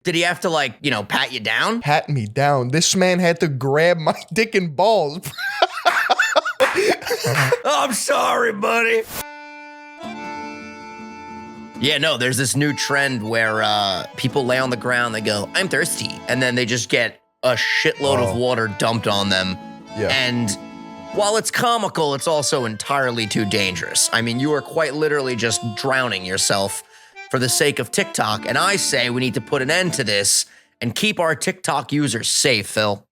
Did he have to like, you know, pat you down? Pat me down. This man had to grab my dick and balls. I'm sorry, buddy. Yeah, no, there's this new trend where people lay on the ground, they go, I'm thirsty. And then they just get a shitload of water dumped on them. Yeah. And while it's comical, it's also entirely too dangerous. I mean, you are quite literally just drowning yourself for the sake of TikTok. And I say we need to put an end to this and keep our TikTok users safe, Phil.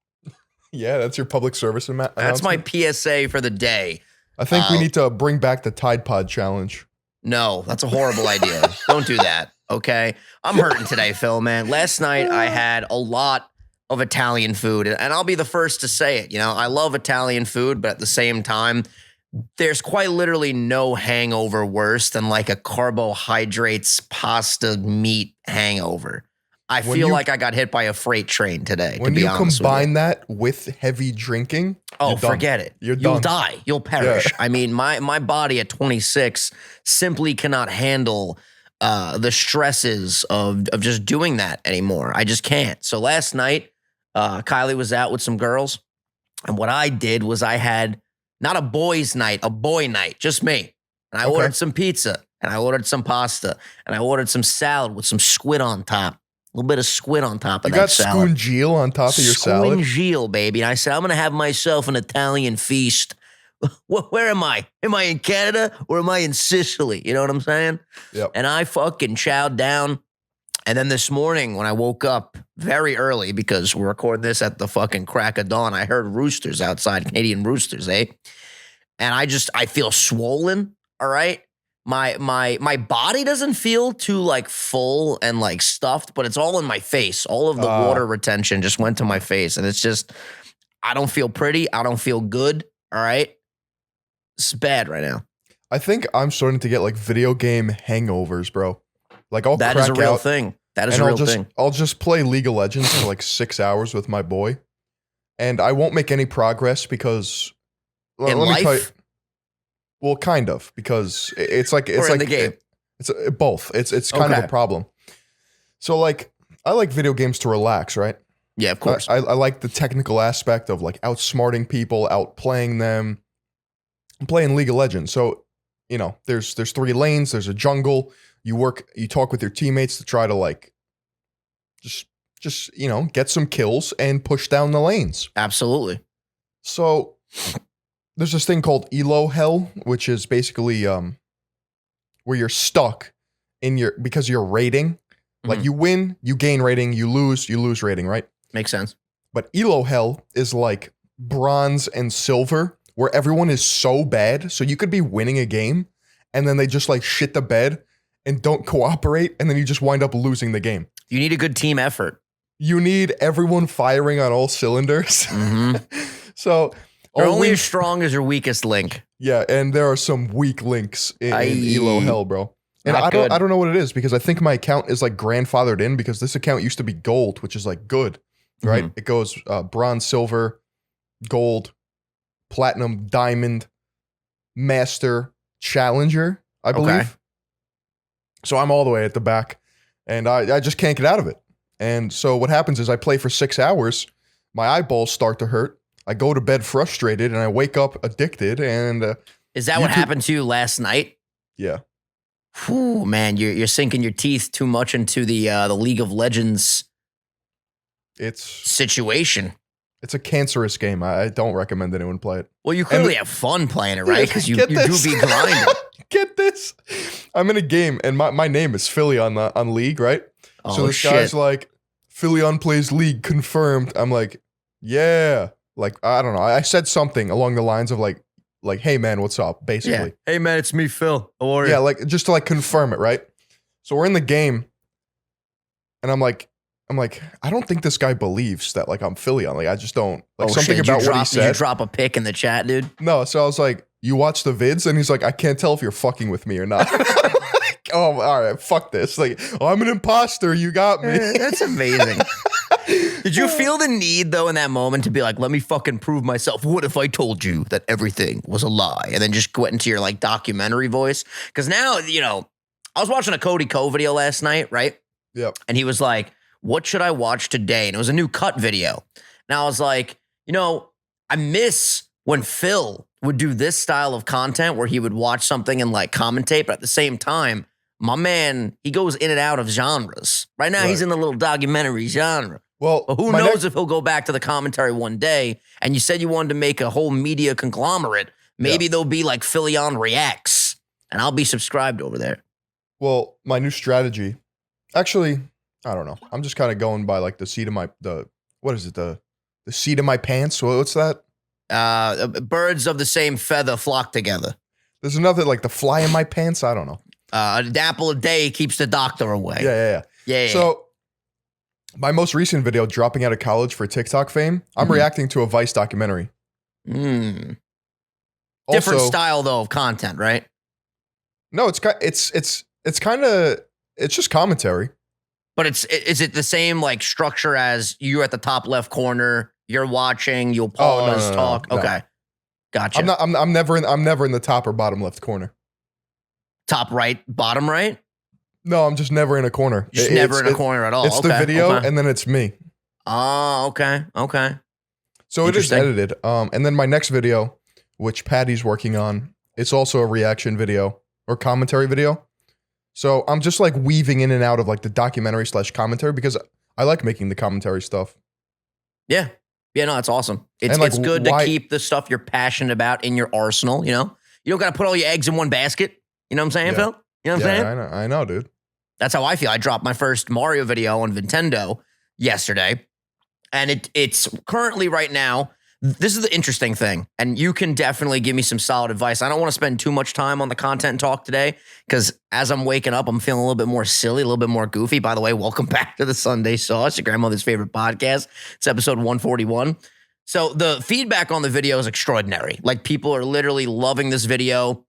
Yeah, that's your public service announcement. That's my PSA for the day. I think we need to bring back the Tide Pod challenge. No, that's a horrible idea. Don't do that, okay? I'm hurting today, Phil, man. Last night I had a lot of Italian food, and I'll be the first to say it. You know, I love Italian food, but at the same time, there's quite literally no hangover worse than like a carbohydrates, pasta, meat hangover. I feel like I got hit by a freight train today. When you combine that with heavy drinking, forget it. You'll die. You'll perish. Yeah. I mean, my body at 26 simply cannot handle the stresses of just doing that anymore. I just can't. So last night, Kylie was out with some girls, and what I did was I had not a boys' night, a boy night, just me. And I ordered some pizza, and I ordered some pasta, and I ordered some salad with some squid on top. A little bit of squid on top of that salad. You got scungile on top of your salad? Scungile, baby. And I said, I'm going to have myself an Italian feast. Where am I? Am I in Canada or am I in Sicily? You know what I'm saying? Yep. And I fucking chowed down. And then this morning when I woke up very early, because we're recording this at the fucking crack of dawn, I heard roosters outside, Canadian roosters, eh? And I feel swollen, all right? My body doesn't feel too like full and like stuffed, but it's all in my face. All of the water retention just went to my face. And it's just, I don't feel pretty. I don't feel good. All right. It's bad right now. I think I'm starting to get like video game hangovers, bro. Like that is a real thing. That is a real thing. I'll just play League of Legends for like 6 hours with my boy. And I won't make any progress because in life? Well, kind of, because it's like in the game. It's both. It's kind of a problem. So like I like video games to relax, right? Yeah, of course. I like the technical aspect of like outsmarting people, outplaying them. I'm playing League of Legends. So, you know, there's 3 lanes, there's a jungle. You talk with your teammates to try to like just you know, get some kills and push down the lanes. Absolutely. So there's this thing called elo hell, which is basically where you're stuck because you're rating. Mm-hmm. Like you win, you gain rating, you lose rating, right? Makes sense. But elo hell is like bronze and silver, where everyone is so bad, so you could be winning a game, and then they just like shit the bed and don't cooperate, and then you just wind up losing the game. You need a good team effort. You need everyone firing on all cylinders. Mm-hmm. So you're only as strong as your weakest link. Yeah, and there are some weak links in elo hell, bro. And I don't know what it is, because I think my account is like grandfathered in, because this account used to be gold, which is like good, right? Mm-hmm. It goes bronze, silver, gold, platinum, diamond, master, challenger, I believe. Okay. So I'm all the way at the back, and I just can't get out of it. And so what happens is I play for 6 hours, my eyeballs start to hurt, I go to bed frustrated, and I wake up addicted. And is that what happened to you last night? Yeah. Whew, man, you're sinking your teeth too much into the League of Legends situation. It's a cancerous game. I don't recommend anyone play it. Well, you clearly have fun playing it, right? Because you do be grinding. Get this. I'm in a game, and my name is Philly on League, right? Oh, so this guy's like, Philly on plays League, confirmed. I'm like, yeah. Like, I don't know. I said something along the lines of like, hey man, what's up? Basically. Yeah. Hey man, it's me, Phil. How are you? Yeah, like just to like confirm it, right? So we're in the game, and I'm like, I don't think this guy believes that like I'm Philly on. Like I just don't like something about what he said. Did you drop a pic in the chat, dude? No. So I was like, you watch the vids, and he's like, I can't tell if you're fucking with me or not. Oh, all right, fuck this. Like, oh, I'm an imposter. You got me. That's amazing. Did you feel the need, though, in that moment to be like, let me fucking prove myself? What if I told you that everything was a lie? And then just went into your, like, documentary voice? Because now, you know, I was watching a Cody Ko video last night, right? Yep. And he was like, what should I watch today? And it was a new cut video. And I was like, I miss when Phil would do this style of content where he would watch something and like commentate, but at the same time, my man, he goes in and out of genres. Right now, he's in the little documentary genre. Well, but who knows if he'll go back to the commentary one day. And you said you wanted to make a whole media conglomerate. Maybe there'll be like Philly Reacts, and I'll be subscribed over there. Well, my new strategy, actually, I don't know. I'm just kind of going by like the seat of my what is it? The seat of my pants. What's that? Birds of the same feather flock together. There's another like the fly in my pants. I don't know. An apple a day keeps the doctor away. Yeah. So my most recent video, dropping out of college for TikTok fame, I'm reacting to a Vice documentary. Different style though of content, right? No, it's just commentary. But is it the same like structure as you at the top left corner? You're watching. You'll pause, talk. No. Okay, gotcha. I'm never in the top or bottom left corner. Top right, bottom right? No, I'm just never in a corner. Just never in a corner at all. It's the video, and then it's me. Oh, okay. So it is edited. And then my next video, which Patty's working on, it's also a reaction video or commentary video. So I'm just like weaving in and out of like the documentary / commentary because I like making the commentary stuff. Yeah. Yeah, no, that's awesome. It's good to keep the stuff you're passionate about in your arsenal, You don't got to put all your eggs in one basket. You know what I'm saying, Phil? You know what I'm saying? I know, dude. That's how I feel. I dropped my first Mario video on Vintendo yesterday. And it's currently right now, this is the interesting thing. And you can definitely give me some solid advice. I don't want to spend too much time on the content talk today because as I'm waking up, I'm feeling a little bit more silly, a little bit more goofy. By the way, welcome back to the Sunday Sauce, your grandmother's favorite podcast. It's episode 141. So the feedback on the video is extraordinary. Like people are literally loving this video.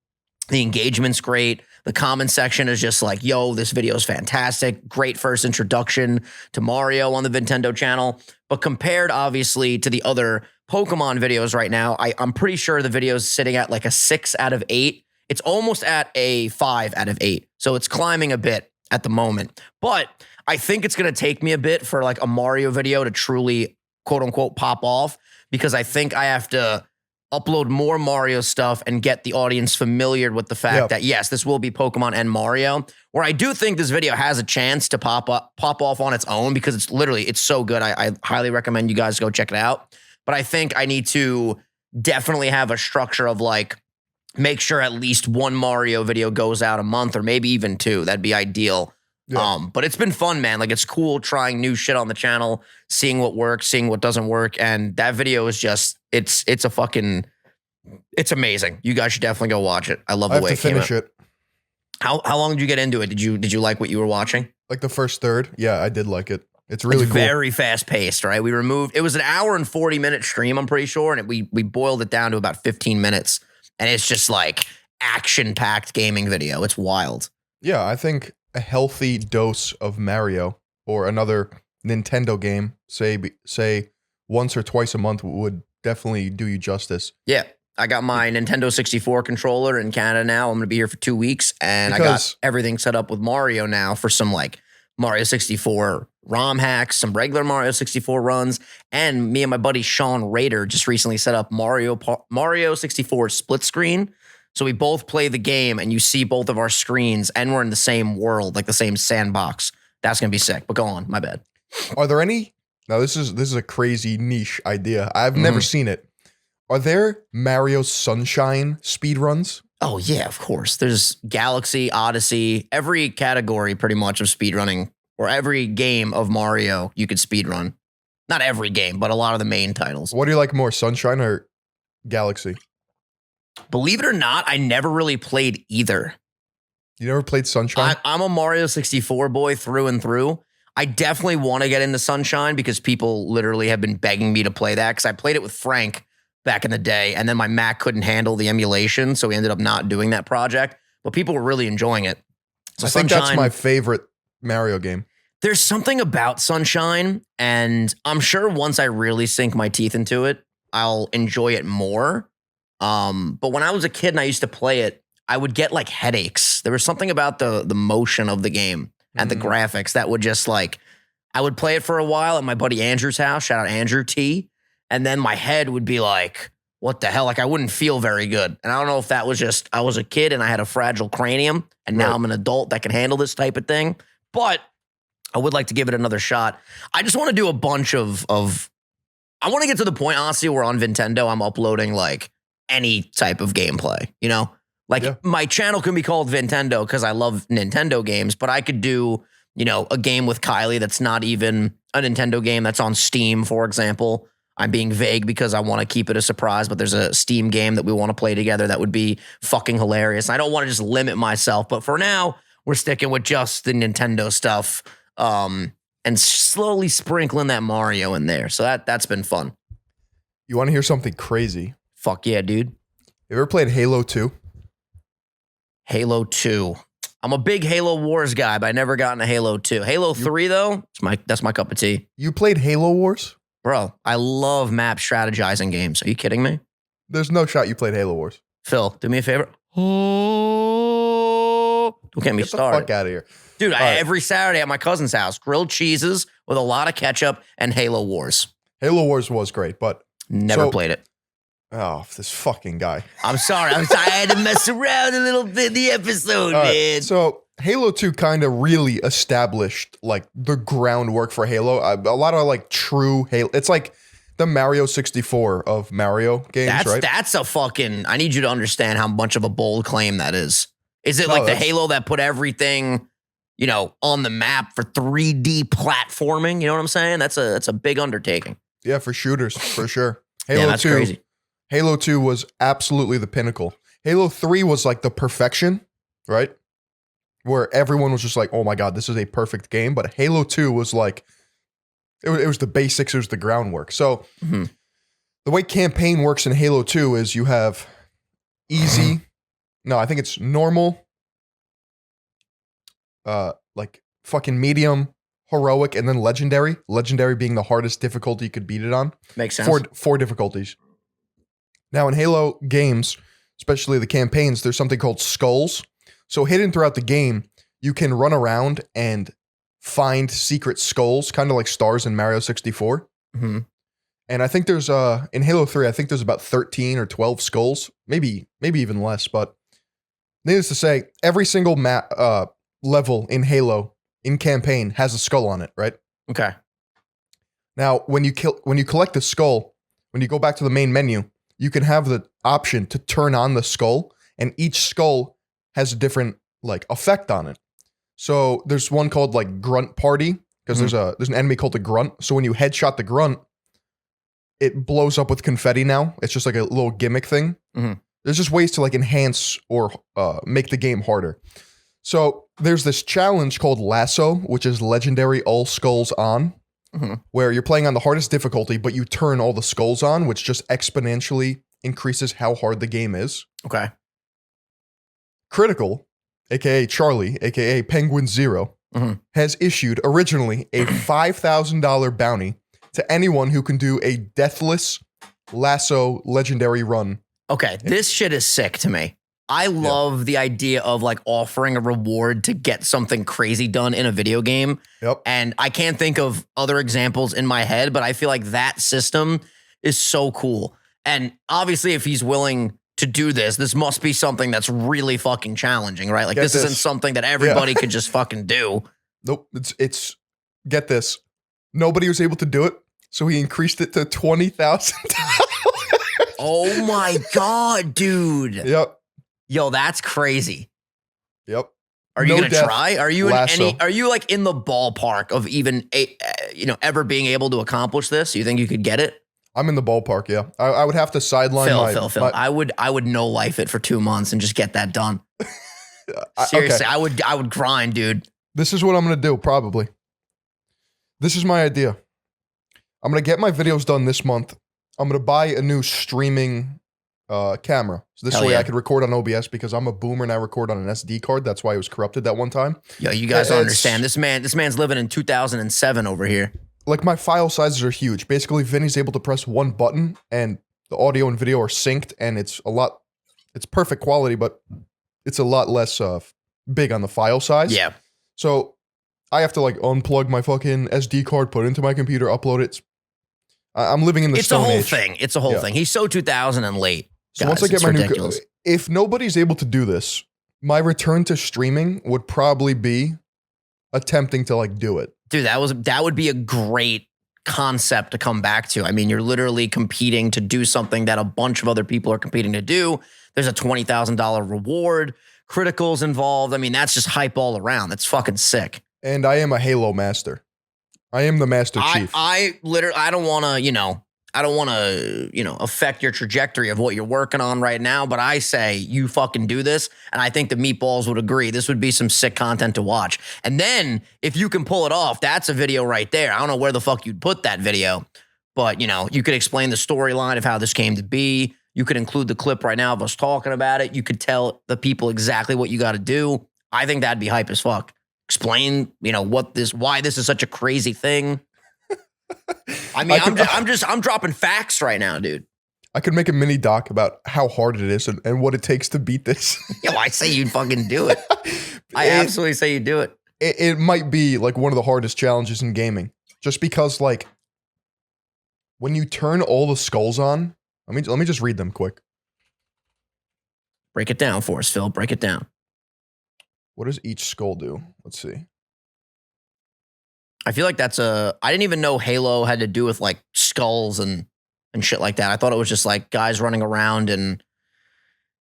The engagement's great. The comment section is just like, yo, this video is fantastic. Great first introduction to Mario on the Vintendo channel. But compared, obviously, to the other Pokemon videos right now, I'm pretty sure the video is sitting at like a 6 out of 8. It's almost at a 5 out of 8. So it's climbing a bit at the moment. But I think it's going to take me a bit for like a Mario video to truly, quote unquote, pop off because I think I have to upload more Mario stuff and get the audience familiar with the fact that, yes, this will be Pokemon and Mario, where I do think this video has a chance to pop off on its own because it's so good. I highly recommend you guys go check it out. But I think I need to definitely have a structure of like, make sure at least one Mario video goes out a month or maybe even 2. That'd be ideal. Yeah. But it's been fun, man. Like it's cool trying new shit on the channel, seeing what works, seeing what doesn't work. And that video is just, it's amazing. You guys should definitely go watch it. I love the way it came out. I have to finish it. How long did you get into it? Did you like what you were watching? Like the first third. Yeah, I did like it. It's really cool. Very fast paced, right? It was an hour and 40-minute stream, I'm pretty sure. And we boiled it down to about 15 minutes. And it's just like action-packed gaming video. It's wild. Yeah, I think a healthy dose of Mario or another Nintendo game, say once or twice a month would definitely do you justice. Yeah. I got my Nintendo 64 controller in Canada now. I'm going to be here for 2 weeks and I got everything set up with Mario now for some like Mario 64 ROM hacks, some regular Mario 64 runs, and me and my buddy Sean Rader just recently set up Mario 64 split screen. So we both play the game and you see both of our screens and we're in the same world, like the same sandbox. That's going to be sick, but go on. My bad. Are there any? Now this is a crazy niche idea. I've never seen it. Are there Mario Sunshine speedruns? Oh yeah, of course. There's Galaxy, Odyssey, every category pretty much of speedrunning or every game of Mario you could speedrun. Not every game, but a lot of the main titles. What do you like more, Sunshine or Galaxy? Believe it or not, I never really played either. You never played Sunshine? I'm a Mario 64 boy through and through. I definitely want to get into Sunshine because people literally have been begging me to play that because I played it with Frank back in the day, and then my Mac couldn't handle the emulation, so we ended up not doing that project. But people were really enjoying it. So I think that's my favorite Mario game. There's something about Sunshine, and I'm sure once I really sink my teeth into it, I'll enjoy it more. But when I was a kid and I used to play it, I would get like headaches. There was something about the motion of the game and the graphics that would just like I would play it for a while at my buddy Andrew's house. Shout out Andrew T. And then my head would be like, what the hell? Like I wouldn't feel very good. And I don't know if that was just, I was a kid and I had a fragile cranium and now I'm an adult that can handle this type of thing. But I would like to give it another shot. I just want to do a bunch of I want to get to the point, honestly, where on Vintendo, I'm uploading like any type of gameplay, you know? Like my channel can be called Vintendo because I love Nintendo games, but I could do, you know, a game with Kylie that's not even a Nintendo game that's on Steam, for example. I'm being vague because I want to keep it a surprise, but there's a Steam game that we want to play together that would be fucking hilarious. I don't want to just limit myself, but for now, we're sticking with just the Nintendo stuff and slowly sprinkling that Mario in there. So that's been fun. You want to hear something crazy? Fuck yeah, dude. You ever played Halo 2? Halo 2. I'm a big Halo Wars guy, but I never got into Halo 2. Halo 3, though, that's my cup of tea. You played Halo Wars? Bro, I love map strategizing games. Are you kidding me? There's no shot you played Halo Wars. Phil, do me a favor. Don't get me started. Get the fuck out of here. Dude, every Saturday at my cousin's house, grilled cheeses with a lot of ketchup and Halo Wars. Halo Wars was great, but... Never played it. Oh, this fucking guy. I'm sorry. I had to mess around a little bit in the episode, man. So Halo 2 kind of really established like the groundwork for Halo. A lot of like true Halo. It's like the Mario 64 of Mario games, right? That's a fucking... I need you to understand how much of a bold claim that is. Is it like the Halo that put everything, you know, on the map for 3D platforming? You know what I'm saying? That's a big undertaking. Yeah, for shooters, for sure. That's crazy. Halo 2 was absolutely the pinnacle. Halo 3 was like the perfection, right? Where everyone was just like, oh my God, this is a perfect game. But Halo 2 was like, it was the basics, it was the groundwork. So the way campaign works in Halo 2 is you have easy, no, I think it's normal, like fucking medium, heroic, and then legendary. Legendary being the hardest difficulty you could beat it on. Makes sense. Four difficulties. Now in Halo games, especially the campaigns, there's something called skulls. So hidden throughout the game, you can run around and find secret skulls, kind of like stars in Mario 64. Mm-hmm. And I think there's in Halo 3, I think there's about 13 or 12 skulls, maybe even less. But needless to say, every single level in Halo in campaign has a skull on it, right? Okay. Now, when you collect the skull, when you go back to the main menu, you can have the option to turn on the skull, and each skull has a different like effect on it. So there's one called like Grunt Party, because there's an enemy called the Grunt. So when you headshot the Grunt, it blows up with confetti now. It's just like a little gimmick thing. Mm-hmm. There's just ways to like enhance or make the game harder. So there's this challenge called LASO, which is Legendary All Skulls On, where you're playing on the hardest difficulty, but you turn all the skulls on, which just exponentially increases how hard the game is. Okay. Critical, aka Charlie, aka Penguin Zero, has issued originally a $5,000 bounty to anyone who can do a deathless LASO legendary run. Okay, this shit is sick to me. I love the idea of like offering a reward to get something crazy done in a video game. Yep. And I can't think of other examples in my head, but I feel like that system is so cool. And obviously if he's willing to do this must be something that's really fucking challenging, right? Like this isn't something that everybody could just fucking do. Nope. It's get this. Nobody was able to do it, so he increased it to $20,000. Oh my God, dude. Yep. Yo, that's crazy. Yep. Are you gonna try? Are you LASO. Are you like in the ballpark of even ever being able to accomplish this? You think you could get it? I'm in the ballpark. Yeah, I would have to sideline Phil. I would no life it for 2 months and just get that done. Seriously, okay. I would grind, dude. This is what I'm gonna do. Probably. This is my idea. I'm gonna get my videos done this month. I'm gonna buy a new streaming camera. So this way I could record on OBS, because I'm a boomer and I record on an SD card. That's why it was corrupted that one time. Yo, you guys don't understand. This man's living in 2007 over here. Like my file sizes are huge. Basically, Vinny's able to press one button and the audio and video are synced, and it's perfect quality, but it's a lot less big on the file size. Yeah. So I have to like unplug my fucking SD card, put it into my computer, upload it. I'm living in the Stone Age. It's a whole thing. He's so 2000 and late. So Guys, once I get my ridiculous. new, if nobody's able to do this, my return to streaming would probably be attempting to like do it. Dude, that would be a great concept to come back to. I mean, you're literally competing to do something that a bunch of other people are competing to do. There's a $20,000 reward, criticals involved. I mean, that's just hype all around. That's fucking sick. And I am a Halo master. I am the Master Chief. I don't want to, affect your trajectory of what you're working on right now, but I say you fucking do this, and I think the meatballs would agree. This would be some sick content to watch. And then if you can pull it off, that's a video right there. I don't know where the fuck you'd put that video, but you could explain the storyline of how this came to be. You could include the clip right now of us talking about it. You could tell the people exactly what you got to do. I think that'd be hype as fuck. Explain, why this is such a crazy thing. I mean, I'm dropping facts right now, dude. I could make a mini doc about how hard it is and what it takes to beat this. Yo, I say you'd fucking do it. I absolutely say you do it. It might be like one of the hardest challenges in gaming, just because like when you turn all the skulls on. Let me just read them quick. Break it down for us, Phil. Break it down. What does each skull do? Let's see. I feel like I didn't even know Halo had to do with like skulls and shit like that. I thought it was just like guys running around in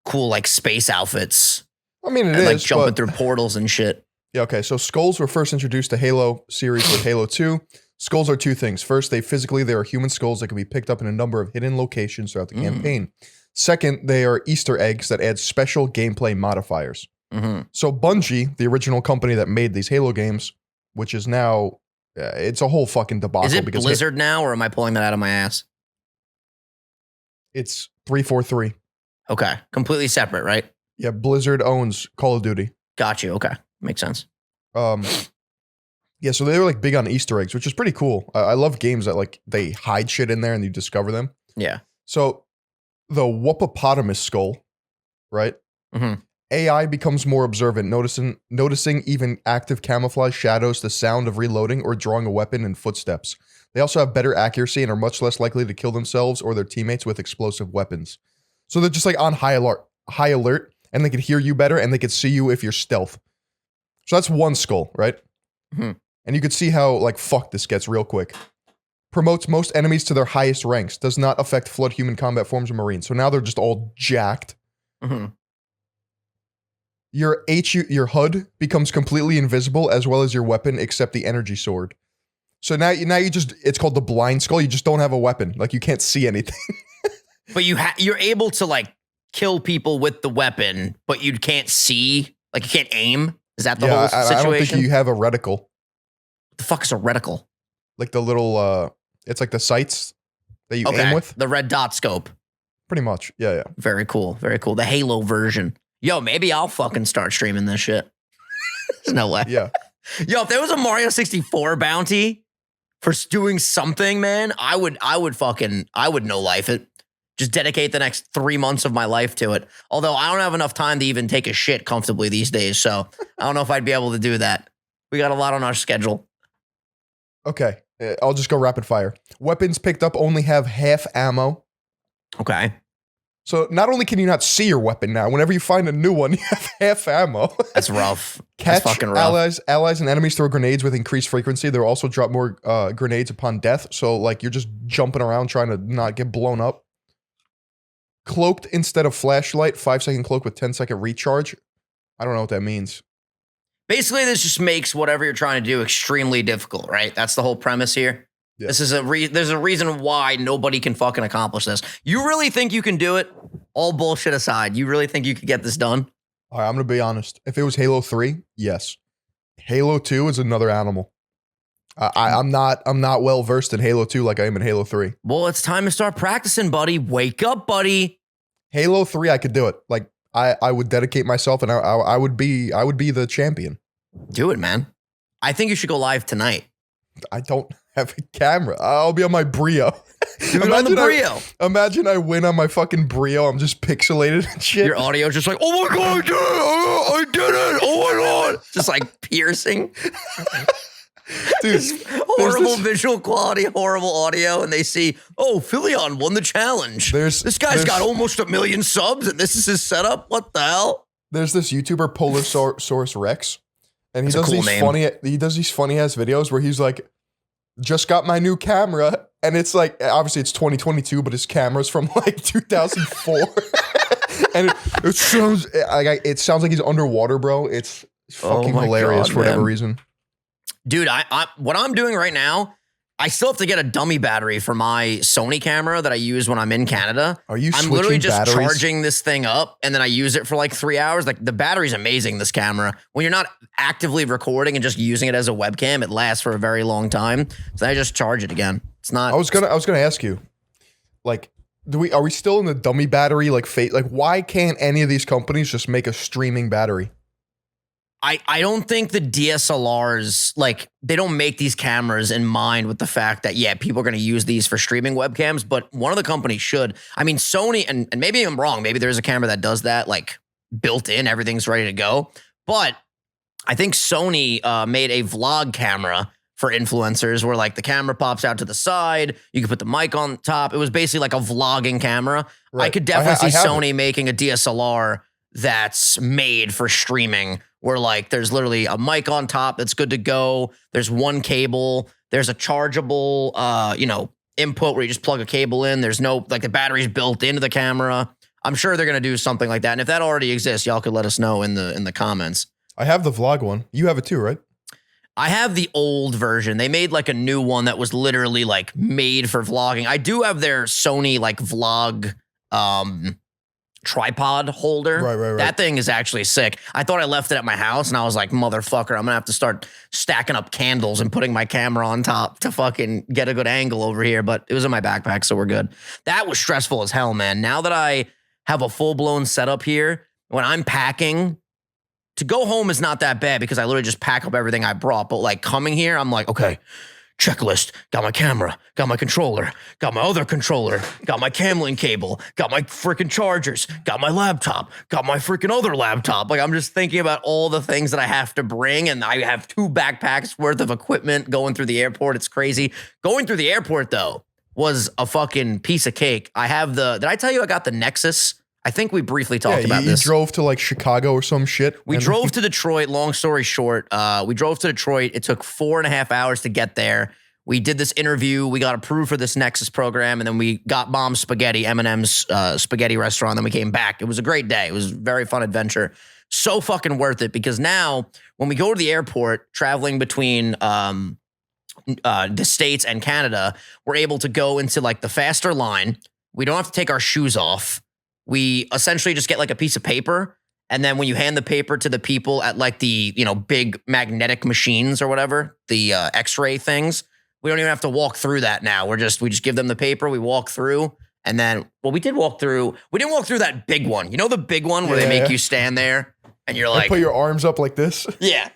cool like space outfits. I mean, it is like but jumping through portals and shit. Yeah, okay. So skulls were first introduced to Halo series with Halo 2. Skulls are two things. First, they are human skulls that can be picked up in a number of hidden locations throughout the campaign. Second, they are Easter eggs that add special gameplay modifiers. Mm-hmm. So Bungie, the original company that made these Halo games, which is now, it's a whole fucking debacle. Is it Blizzard now, or am I pulling that out of my ass? It's 343. Okay. Completely separate, right? Yeah, Blizzard owns Call of Duty. Got you. Okay. Makes sense. Yeah, so they were like big on Easter eggs, which is pretty cool. I love games that like they hide shit in there and you discover them. Yeah. So the Whoopopotamus skull, right? Mm-hmm. AI becomes more observant, noticing even active camouflage shadows, the sound of reloading or drawing a weapon, and footsteps. They also have better accuracy and are much less likely to kill themselves or their teammates with explosive weapons. So they're just like on high alert, and they can hear you better, and they can see you if you're stealth. So that's one skull, right? Mm-hmm. And you can see how like fuck this gets real quick. Promotes most enemies to their highest ranks. Does not affect flood human combat forms or marines. So now they're just all jacked. Mm-hmm. Your HUD becomes completely invisible, as well as your weapon, except the energy sword. So now you just, it's called the blind skull. You just don't have a weapon. Like you can't see anything. But you're able to like kill people with the weapon, but you can't see, like you can't aim. Is that the whole situation? I don't think you have a reticle. What the fuck is a reticle? Like the little, it's like the sights that you aim with. The red dot scope. Pretty much. Yeah. Very cool. Very cool. The Halo version. Yo, maybe I'll fucking start streaming this shit. There's no way. Yeah. Yo, if there was a Mario 64 bounty for doing something, man, I would no life it. Just dedicate the next 3 months of my life to it. Although I don't have enough time to even take a shit comfortably these days. So I don't know if I'd be able to do that. We got a lot on our schedule. Okay. I'll just go rapid fire. Weapons picked up only have half ammo. Okay. So not only can you not see your weapon now, whenever you find a new one, you have half ammo. That's rough. Catch That's fucking rough. Allies and enemies throw grenades with increased frequency. They'll also drop more grenades upon death. So like you're just jumping around trying to not get blown up. Cloaked instead of flashlight, 5-second cloak with 10-second recharge. I don't know what that means. Basically, this just makes whatever you're trying to do extremely difficult, right? That's the whole premise here. Yeah. This is there's a reason why nobody can fucking accomplish this. You really think you can do it? All bullshit aside, you really think you could get this done? All right, I'm gonna be honest. If it was Halo 3, yes. Halo 2 is another animal. I'm not well versed in Halo 2 like I am in Halo 3. Well, it's time to start practicing, buddy. Wake up, buddy. Halo 3, I could do it. Like I would dedicate myself, and I would be the champion. Do it, man. I think you should go live tonight. I don't have a camera. I'll be on my Brio. Do it on the Brio. Imagine I win on my fucking Brio. I'm just pixelated and shit. Your audio's just like, oh my God, I did it. Oh my God. Just like piercing. Dude, horrible visual quality, horrible audio, and they see, oh, Philion won the challenge. This guy's got almost 1 million subs, and this is his setup. What the hell? There's this YouTuber Polosaurus Rex, and he does these funny ass videos where he's like, just got my new camera, and it's like, obviously it's 2022, but his camera's from like 2004, and it sounds like he's underwater, bro. It's fucking hilarious for whatever reason. Dude, what I'm doing right now, I still have to get a dummy battery for my Sony camera that I use when I'm in Canada. Are you I'm literally just charging this thing up, and then I use it for like 3 hours. Like, the battery's amazing, this camera. When you're not actively recording and just using it as a webcam, it lasts for a very long time. So I just charge it again. It's not. I was gonna ask you, like, are we still in the dummy battery like fate? Like, why can't any of these companies just make a streaming battery? I don't think the DSLRs, like, they don't make these cameras in mind with the fact that, yeah, people are going to use these for streaming webcams, but one of the companies should. I mean, Sony, and maybe I'm wrong, maybe there's a camera that does that, like, built in, everything's ready to go. But I think Sony made a vlog camera for influencers where, like, the camera pops out to the side, you can put the mic on top. It was basically like a vlogging camera. Right. I could definitely see Sony making a DSLR that's made for streaming, where like there's literally a mic on top that's good to go. There's one cable. There's a chargeable, input where you just plug a cable in. There's no, like, the battery's built into the camera. I'm sure they're gonna do something like that. And if that already exists, y'all could let us know in the comments. I have the vlog one. You have it too, right? I have the old version. They made like a new one that was literally like made for vlogging. I do have their Sony like vlog tripod holder. Right. That thing is actually sick. I thought I left it at my house, and I was like, motherfucker, I'm gonna have to start stacking up candles and putting my camera on top to fucking get a good angle over here. But it was in my backpack, so we're good. That was stressful as hell, man. Now that I have a full-blown setup here, when I'm packing, to go home is not that bad because I literally just pack up everything I brought. But like coming here, I'm like, okay, checklist, got my camera, got my controller, got my other controller, got my Camlink cable, got my freaking chargers, got my laptop, got my freaking other laptop. Like, I'm just thinking about all the things that I have to bring, and I have 2 backpacks worth of equipment going through the airport. It's crazy. Going through the airport, though, was a fucking piece of cake. I have did I tell you I got the Nexus? I think we briefly talked about this. You drove to like Chicago or some shit. We drove to Detroit. Long story short, we drove to Detroit. It took 4.5 hours to get there. We did this interview. We got approved for this Nexus program, and then we got Mom's Spaghetti, Eminem's spaghetti restaurant. Then we came back. It was a great day. It was a very fun adventure. So fucking worth it, because now when we go to the airport, traveling between the States and Canada, we're able to go into like the faster line. We don't have to take our shoes off. We essentially just get like a piece of paper, and then when you hand the paper to the people at like the, big magnetic machines or whatever, the X-ray things, we don't even have to walk through that now. We just give them the paper, we walk through, and then, we didn't walk through that big one. You know, the big one where they make you stand there and you're like, put your arms up like this. Yeah.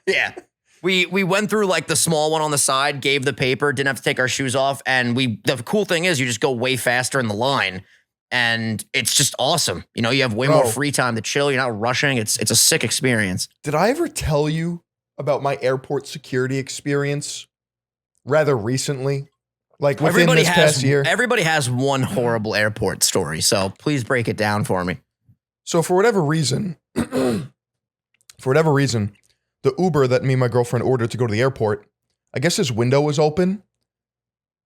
We went through like the small one on the side, gave the paper, didn't have to take our shoes off. And the cool thing is you just go way faster in the line. And it's just awesome. You have way more free time to chill. You're not rushing. It's a sick experience. Did I ever tell you about my airport security experience rather recently? Like within this past year? Everybody has one horrible airport story. So please break it down for me. So for whatever reason, the Uber that me and my girlfriend ordered to go to the airport, I guess his window was open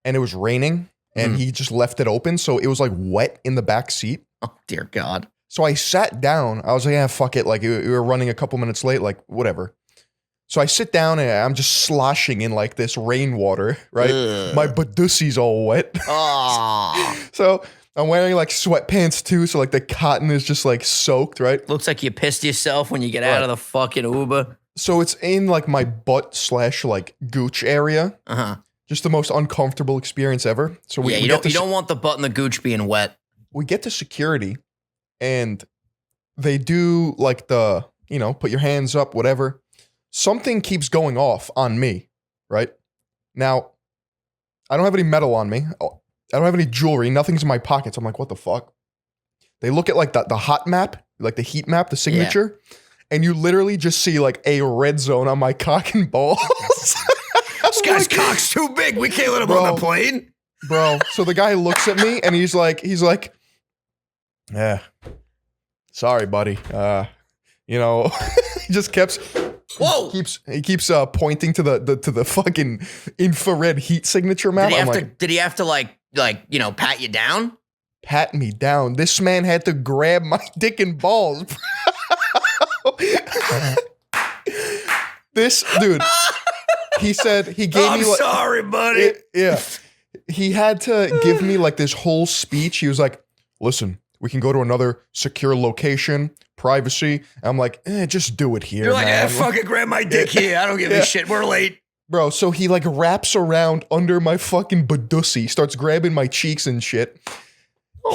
and it was raining. And he just left it open, so it was like wet in the back seat. Oh, dear God. So I sat down. I was like, yeah, fuck it. Like, we were running a couple minutes late, like, whatever. So I sit down and I'm just sloshing in like this rainwater, right? Ugh. My badussy's all wet. So I'm wearing like sweatpants too, so like the cotton is just like soaked, right? Looks like you pissed yourself when you get out of the fucking Uber. So it's in like my butt / like gooch area. Uh-huh. Just the most uncomfortable experience ever. So you don't want the butt and the gooch being wet. We get to security, and they do like the, put your hands up, whatever. Something keeps going off on me, right? Now, I don't have any metal on me. I don't have any jewelry. Nothing's in my pockets. I'm like, what the fuck? They look at like the hot map, like the heat map, the signature, and you literally just see like a red zone on my cock and balls. This guy's cock's too big. We can't let him on the plane. Bro, so the guy looks at me and he's like, yeah, sorry, buddy. He just keeps pointing to the fucking infrared heat signature map. Did he have to like pat you down? Pat me down. This man had to grab my dick and balls. This dude, he said he gave me like, sorry, buddy. He had to give me like this whole speech. He was like, listen, we can go to another secure location, privacy. I'm like, just do it here. You're like, man. Fucking grab my dick here. I don't give a shit. We're late. Bro, so he like wraps around under my fucking badussy, starts grabbing my cheeks and shit.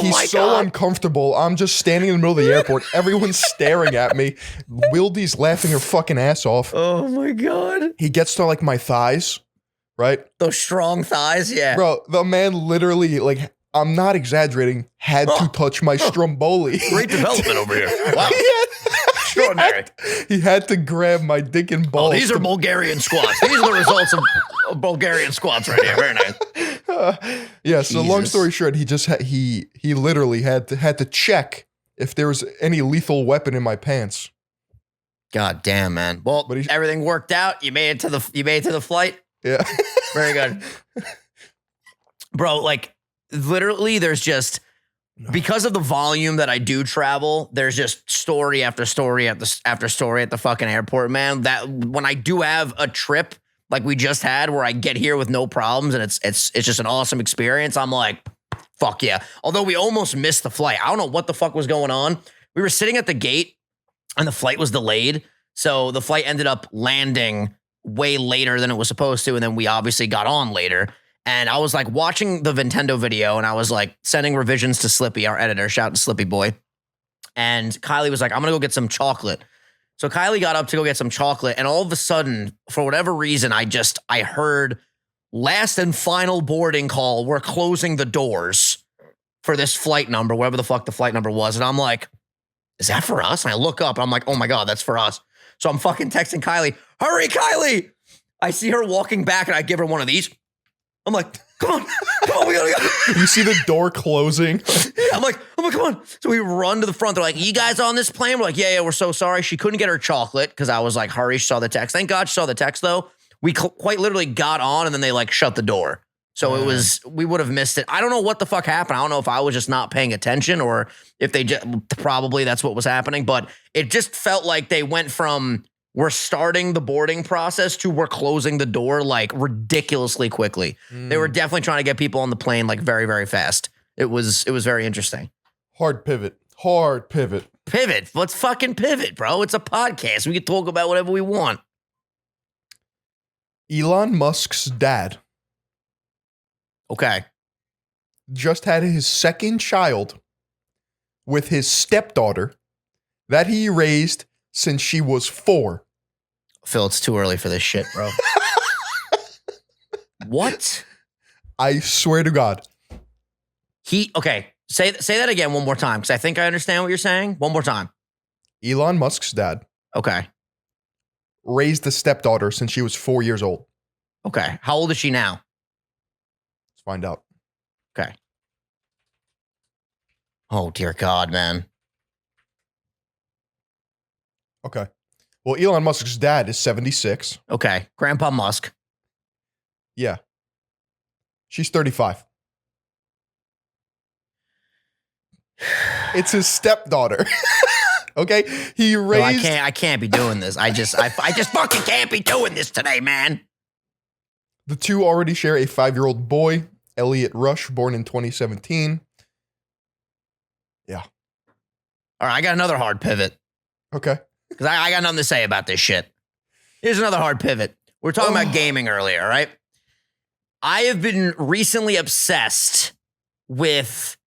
He's so uncomfortable. I'm just standing in the middle of the airport. Everyone's staring at me. Wildy's laughing her fucking ass off. Oh my God. He gets to like my thighs, right? Those strong thighs, yeah. Bro, the man literally, like, I'm not exaggerating, had to touch my stromboli. Great development over here. Wow. Extraordinary. He had to grab my dick and balls. Oh, these are Bulgarian squats. These are the results of Bulgarian squats right here. Very nice. So long story short, he literally had to check if there was any lethal weapon in my pants. God damn, man. Well, but everything worked out. You made it to the flight. Yeah. Very good. Bro, like literally there's just because of the volume that I do travel, there's just story after story after story at the fucking airport, man. That when I do have a trip like we just had where I get here with no problems and it's just an awesome experience, I'm like, fuck yeah. Although we almost missed the flight. I don't know what the fuck was going on. We were sitting at the gate and the flight was delayed. So the flight ended up landing way later than it was supposed to. And then we obviously got on later. And I was like watching the Vintendo video and I was like sending revisions to Slippy, our editor. Shout out to Slippy boy. And Kylie was like, I'm going to go get some chocolate. So Kylie got up to go get some chocolate. And all of a sudden, for whatever reason, I heard last and final boarding call. We're closing the doors for this flight number, whatever the fuck the flight number was. And I'm like, is that for us? And I look up and I'm like, oh my God, that's for us. So I'm fucking texting Kylie, hurry, Kylie. I see her walking back and I give her one of these. I'm like, come on, we gotta go. You see the door closing. I'm like, come on. So we run to the front. They're like, you guys on this plane? We're like, yeah, we're so sorry. She couldn't get her chocolate because I was like, hurry, she saw the text. Thank God she saw the text though. We quite literally got on and then they like shut the door. So we would have missed it. I don't know what the fuck happened. I don't know if I was just not paying attention or if they just, probably that's what was happening. But it just felt like they went from we're starting the boarding process to we're closing the door like ridiculously quickly. They were definitely trying to get people on the plane like very, very fast. It was very interesting. Hard pivot. Pivot. Let's fucking pivot, bro. It's a podcast. We can talk about whatever we want. Elon Musk's dad. Okay. Just had his second child with his stepdaughter that he raised since she was 4. Phil, it's too early for this shit, bro. What? I swear to God. Okay, say that again one more time, because I think I understand what you're saying. One more time. Elon Musk's dad. Okay. Raised the stepdaughter since she was 4 years old. Okay. How old is she now? Let's find out. Okay. Oh, dear God, man. Okay. Well, Elon Musk's dad is 76. Okay. Grandpa Musk. Yeah. She's 35. It's his stepdaughter. Okay? He raised... No, I can't be doing this. I just fucking can't be doing this today, man. The two already share a 5-year-old boy, Elliot Rush, born in 2017. Yeah. All right, I got another hard pivot. Okay. Because I got nothing to say about this shit. Here's another hard pivot. We're talking about gaming earlier, right? I have been recently obsessed with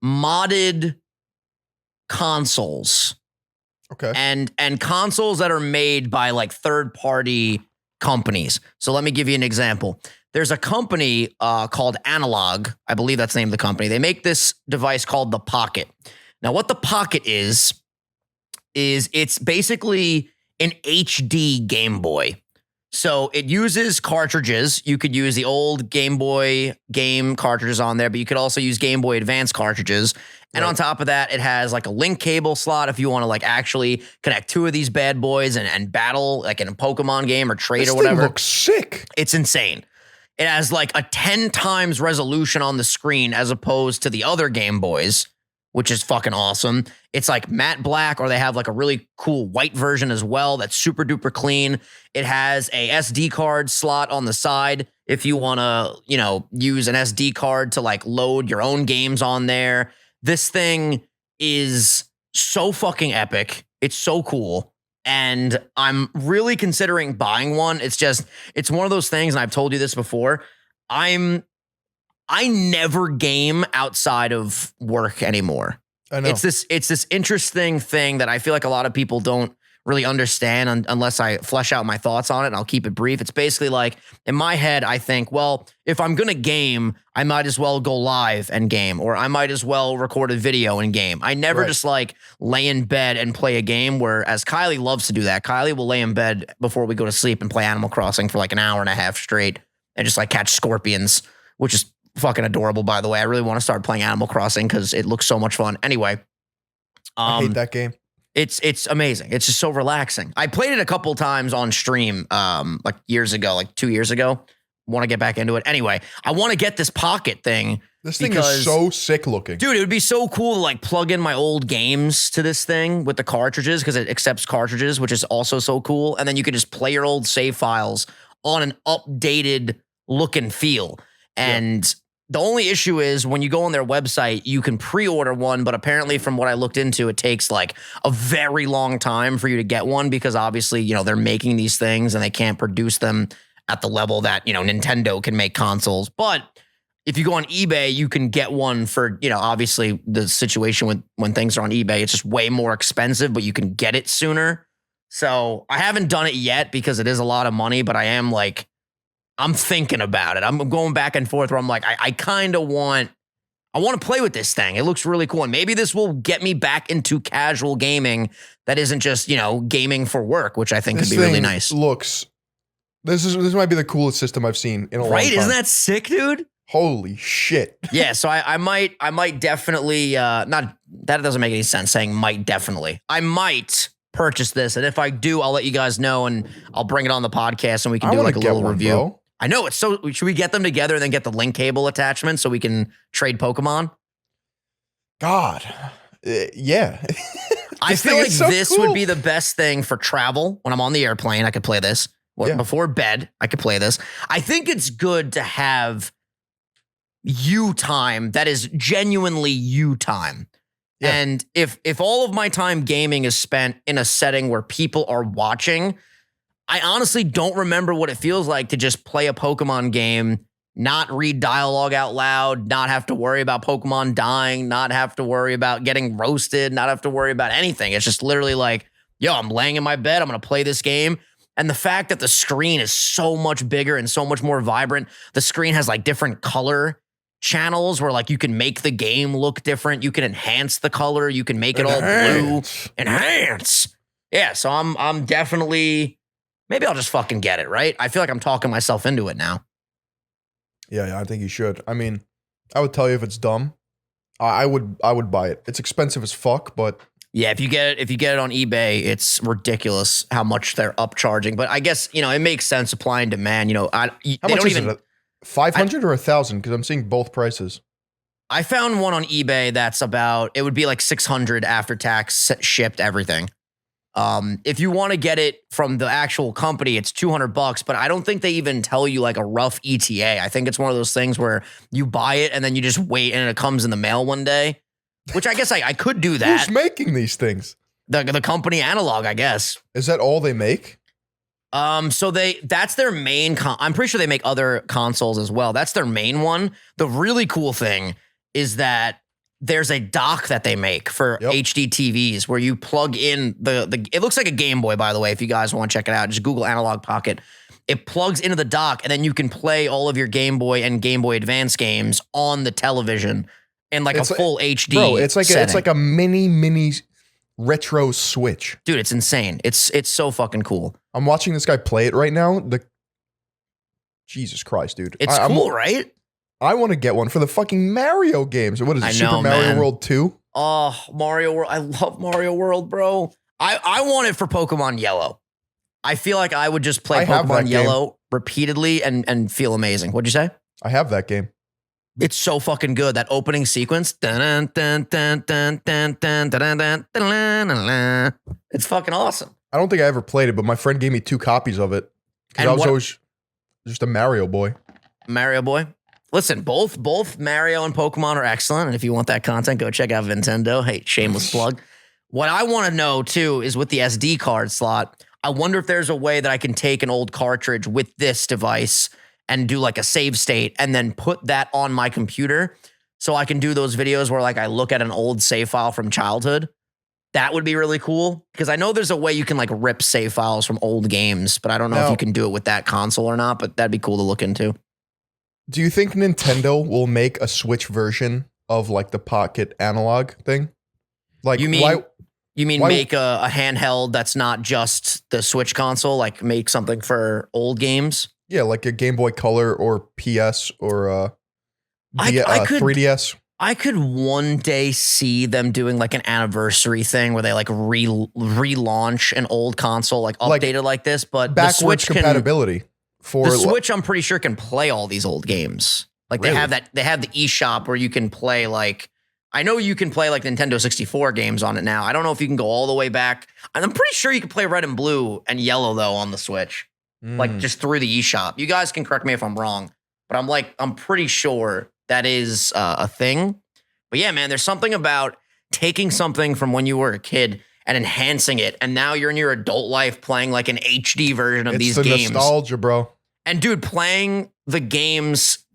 modded consoles. Okay. And consoles that are made by like third-party companies. So let me give you an example. there's a company called Analogue. I believe that's the name of the company. They make this device called the Pocket. Now, what the Pocket is it's basically an HD Game Boy. So it uses cartridges. You could use the old Game Boy game cartridges on there, but you could also use Game Boy Advance cartridges. And on top of that, it has like a link cable slot if you want to like actually connect two of these bad boys and battle like in a Pokemon game or trade or whatever. This thing looks sick. It's insane. It has like a 10 times resolution on the screen as opposed to the other Game Boys, which is fucking awesome. It's like matte black, or they have like a really cool white version as well that's super duper clean. It has a SD card slot on the side if you want to, you know, use an SD card to like load your own games on there. This thing is so fucking epic. It's so cool. And I'm really considering buying one. It's one of those things, and I've told you this before. I never game outside of work anymore. I know. It's this interesting thing that I feel like a lot of people don't really understand unless I flesh out my thoughts on it, and I'll keep it brief. It's basically like, in my head, I think, well, if I'm going to game, I might as well go live and game, or I might as well record a video and game. I never just like lay in bed and play a game, whereas Kylie loves to do that. Kylie will lay in bed before we go to sleep and play Animal Crossing for like an hour and a half straight and just like catch scorpions, which is fucking adorable, by the way. I really want to start playing Animal Crossing because it looks so much fun. Anyway. I hate that game. It's amazing. It's just so relaxing. I played it a couple times on stream like years ago, like 2 years ago. Want to get back into it. Anyway, I want to get this Pocket thing. This thing is so sick looking. Dude, it would be so cool to like plug in my old games to this thing with the cartridges, because it accepts cartridges, which is also so cool. And then you could just play your old save files on an updated look and feel. And the only issue is when you go on their website, you can pre-order one, but apparently from what I looked into, it takes like a very long time for you to get one, because obviously, you know, they're making these things and they can't produce them at the level that, you know, Nintendo can make consoles. But if you go on eBay, you can get one for, you know, obviously the situation when things are on eBay, it's just way more expensive, but you can get it sooner. So I haven't done it yet because it is a lot of money, but I am like, I'm thinking about it. I'm going back and forth where I'm like, I kind of want to play with this thing. It looks really cool. And maybe this will get me back into casual gaming that isn't just, you know, gaming for work, which I think could be really nice. This might be the coolest system I've seen in a long time. Right? Isn't that sick, dude? Holy shit. Yeah, so I might definitely, not, that doesn't make any sense saying might definitely. I might purchase this. And if I do, I'll let you guys know and I'll bring it on the podcast and we can do like a little review. Bro. I know it's so. Should we get them together and then get the link cable attachment so we can trade Pokemon? God, yeah. I feel like this would be the best thing for travel. When I'm on the airplane, I could play this. Before bed, I could play this. I think it's good to have you time that is genuinely you time. Yeah. And if all of my time gaming is spent in a setting where people are watching, I honestly don't remember what it feels like to just play a Pokemon game, not read dialogue out loud, not have to worry about Pokemon dying, not have to worry about getting roasted, not have to worry about anything. It's just literally like, yo, I'm laying in my bed, I'm going to play this game. And the fact that the screen is so much bigger and so much more vibrant, the screen has like different color channels where like you can make the game look different. You can enhance the color. You can make it all blue. Enhance. Yeah, so I'm definitely... Maybe I'll just fucking get it, right? I feel like I'm talking myself into it now. Yeah, I think you should. I mean, I would tell you if it's dumb. I would buy it. It's expensive as fuck, but yeah, if you get it on eBay, it's ridiculous how much they're upcharging. But I guess, you know, it makes sense, supply and demand. You know, how much is it? 500 or 1,000? Because I'm seeing both prices. I found one on eBay that's it would be like 600 after tax, shipped, everything. If you want to get it from the actual company, it's $200, but I don't think they even tell you like a rough ETA. I think it's one of those things where you buy it and then you just wait and it comes in the mail one day, which I guess I could do that. Who's making these things? The company Analogue, I guess. Is that all they make? So that's their main, I'm pretty sure they make other consoles as well. That's their main one. The really cool thing is that there's a dock that they make for HD TVs where you plug in it looks like a Game Boy, by the way, if you guys want to check it out, just Google Analog Pocket. it plugs into the dock, and then you can play all of your Game Boy and Game Boy Advance games on the television in like a full HD. Bro, it's setting. like a mini retro Switch. Dude, it's insane. It's so fucking cool. I'm watching this guy play it right now. Jesus Christ, dude. It's cool, right? I want to get one for the fucking Mario games. What is it? Super Mario World 2? Oh, Mario World. I love Mario World, bro. I want it for Pokemon Yellow. I feel like I would just play Pokemon Yellow repeatedly and feel amazing. What'd you say? I have that game. It's so fucking good. That opening sequence. It's fucking awesome. I don't think I ever played it, but my friend gave me 2 copies of it. Because I was always just a Mario boy. Mario boy. Listen, both Mario and Pokemon are excellent. And if you want that content, go check out Vintendo. Hey, shameless plug. What I want to know, too, is with the SD card slot, I wonder if there's a way that I can take an old cartridge with this device and do like a save state and then put that on my computer so I can do those videos where like I look at an old save file from childhood. That would be really cool because I know there's a way you can like rip save files from old games, but I don't know if you can do it with that console or not, but that'd be cool to look into. Do you think Nintendo will make a Switch version of like the Pocket analog thing? Like you mean make a handheld that's not just the Switch console, like make something for old games? Yeah, like a Game Boy Color or PS or 3DS. I could one day see them doing like an anniversary thing where they like relaunch an old console, like updated like this, but backwards the Switch compatibility for the Switch. I'm pretty sure can play all these old games. Like really? they have the eShop where you can play like, I know you can play like Nintendo 64 games on it now. I don't know if you can go all the way back. I'm pretty sure you can play Red and Blue and Yellow though on the Switch, like just through the eShop. You guys can correct me if I'm wrong, but I'm pretty sure that is a thing. But yeah, man, there's something about taking something from when you were a kid and enhancing it, and now you're in your adult life playing like an HD version of these games. It's the nostalgia, bro. And dude, playing the games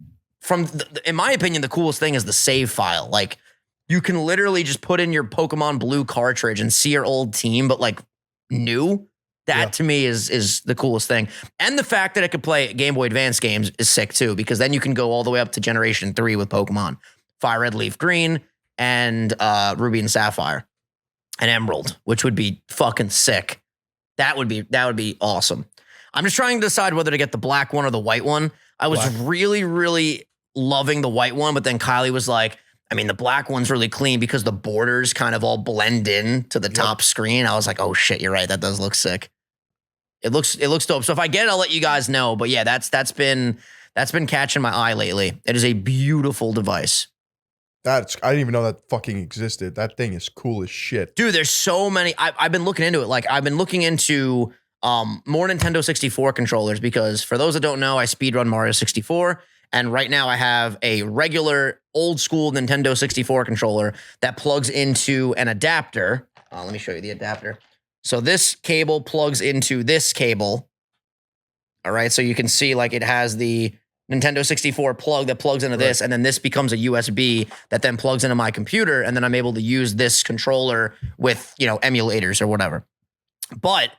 from, in my opinion, the coolest thing is the save file. Like, you can literally just put in your Pokemon Blue cartridge and see your old team, but like new. That to me is the coolest thing. And the fact that it could play Game Boy Advance games is sick too, because then you can go all the way up to Generation 3 with Pokemon. Fire Red, Leaf Green, and Ruby and Sapphire, and Emerald, which would be fucking sick. That would be awesome. I'm just trying to decide whether to get the black one or the white one. I was really, really loving the white one, but then Kylie was like, I mean, the black one's really clean because the borders kind of all blend in to the top screen. I was like, oh shit, you're right. That does look sick. It looks dope. So if I get it, I'll let you guys know. But yeah, that's been catching my eye lately. It is a beautiful device. I didn't even know that fucking existed. That thing is cool as shit. Dude, there's so many. I've been looking into it. Like, I've been looking into more Nintendo 64 controllers because for those that don't know, I speedrun Mario 64. And right now I have a regular old school Nintendo 64 controller that plugs into an adapter. Let me show you the adapter. So this cable plugs into this cable. All right. So you can see like it has the Nintendo 64 plug that plugs into this, and then this becomes a USB that then plugs into my computer, and then I'm able to use this controller with, emulators or whatever. But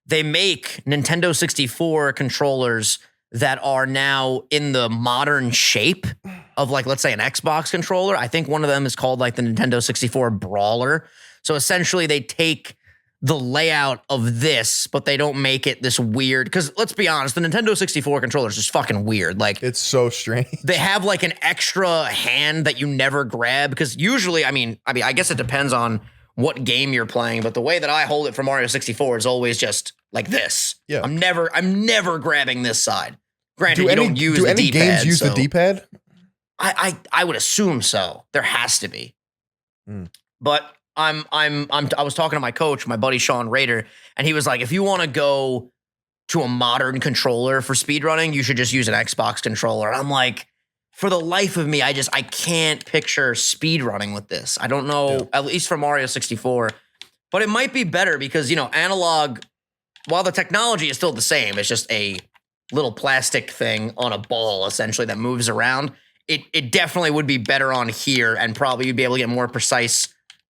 they make Nintendo 64 controllers that are now in the modern shape of like, let's say an Xbox controller. I think one of them is called like the Nintendo 64 Brawler. So essentially they take the layout of this, but they don't make it this weird. Because let's be honest, the Nintendo 64 controller is just fucking weird. Like, it's so strange. They have like an extra hand that you never grab. Because usually, I mean, I guess it depends on what game you're playing. But the way that I hold it for Mario 64 is always just like this. Yeah, I'm never grabbing this side. Granted, you don't use the D-pad. Do any games use the D-pad? I would assume so. There has to be. But I was talking to my coach, my buddy Sean Rader, and he was like, if you want to go to a modern controller for speedrunning, you should just use an Xbox controller. And I'm like, for the life of me, I can't picture speedrunning with this. I don't know, at least for Mario 64. But it might be better because, analog, while the technology is still the same, it's just a little plastic thing on a ball, essentially, that moves around. It definitely would be better on here, and probably you'd be able to get more precise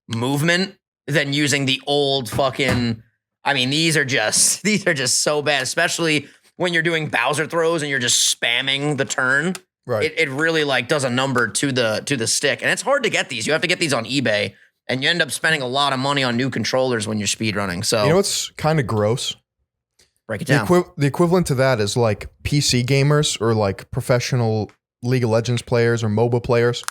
movement than using the old fucking, these are just so bad, especially when you're doing Bowser throws and you're just spamming the turn. Right. It really like does a number to the stick. And it's hard to get these. You have to get these on eBay. And you end up spending a lot of money on new controllers when you're speedrunning. So you know what's kind of gross? Break it down. The equivalent to that is like PC gamers or like professional League of Legends players or MOBA players.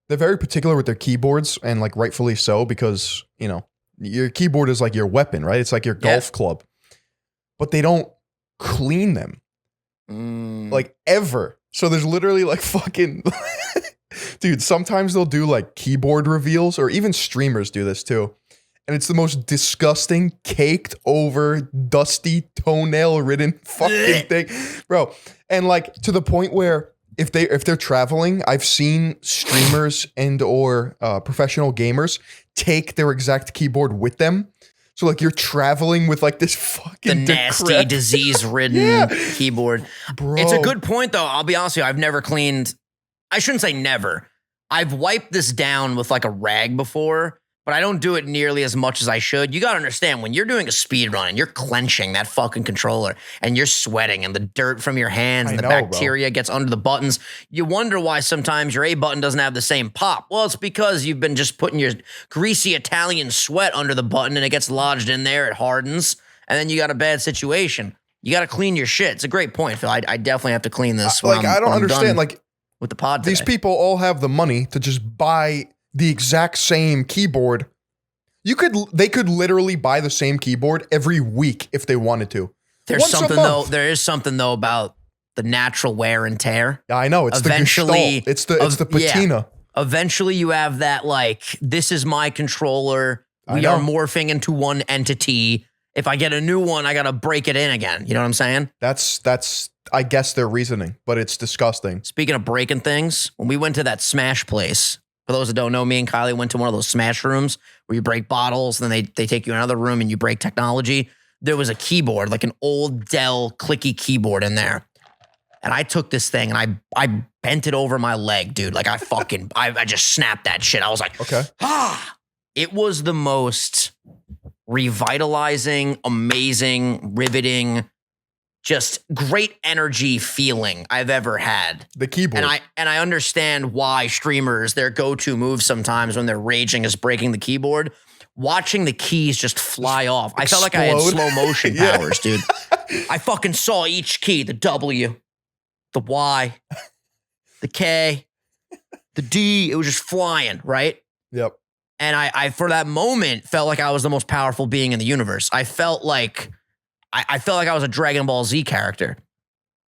They're very particular with their keyboards, and like rightfully so, because, you know, your keyboard is like your weapon, right? It's like your golf club. But they don't clean them. Like ever. So there's literally like fucking dude, sometimes they'll do like keyboard reveals, or even streamers do this too. And it's the most disgusting, caked over, dusty, toenail ridden fucking thing. Bro. And like to the point where if they're traveling, I've seen streamers and or professional gamers take their exact keyboard with them. So like you're traveling with like this fucking nasty, disease-ridden keyboard. Bro. It's a good point though. I'll be honest with you. I've never cleaned. I shouldn't say never. I've wiped this down with like a rag before, but I don't do it nearly as much as I should. You got to understand, when you're doing a speed run and you're clenching that fucking controller and you're sweating and the dirt from your hands and the bacteria gets under the buttons, you wonder why sometimes your A button doesn't have the same pop. Well, it's because you've been just putting your greasy Italian sweat under the button and it gets lodged in there, it hardens, and then you got a bad situation. You got to clean your shit. It's a great point, Phil. I definitely have to clean this. I don't understand. Like with the pod today. These people all have the money to just buy the exact same keyboard. They could literally buy the same keyboard every week if they wanted to. There is something though about the natural wear and tear. Yeah, I know. It's eventually, the gestalt. It's the patina. Yeah. Eventually you have that like, this is my controller. We are morphing into one entity. If I get a new one, I got to break it in again. You know what I'm saying? That's I guess their reasoning, but it's disgusting. Speaking of breaking things, when we went to that Smash place, for those that don't know, me and Kylie went to one of those Smash rooms where you break bottles, and then they take you in another room and you break technology. There was a keyboard, like an old Dell clicky keyboard in there. And I took this thing and I bent it over my leg, dude. Like I just snapped that shit. I was like, okay. It was the most revitalizing, amazing, riveting, just great energy feeling I've ever had. The keyboard. And I understand why streamers, their go-to move sometimes when they're raging is breaking the keyboard. Watching the keys just fly off. I felt like I had slow motion powers, dude. I fucking saw each key, the W, the Y, the K, the D. It was just flying, right? Yep. And I for that moment, felt like I was the most powerful being in the universe. I felt like I was a Dragon Ball Z character.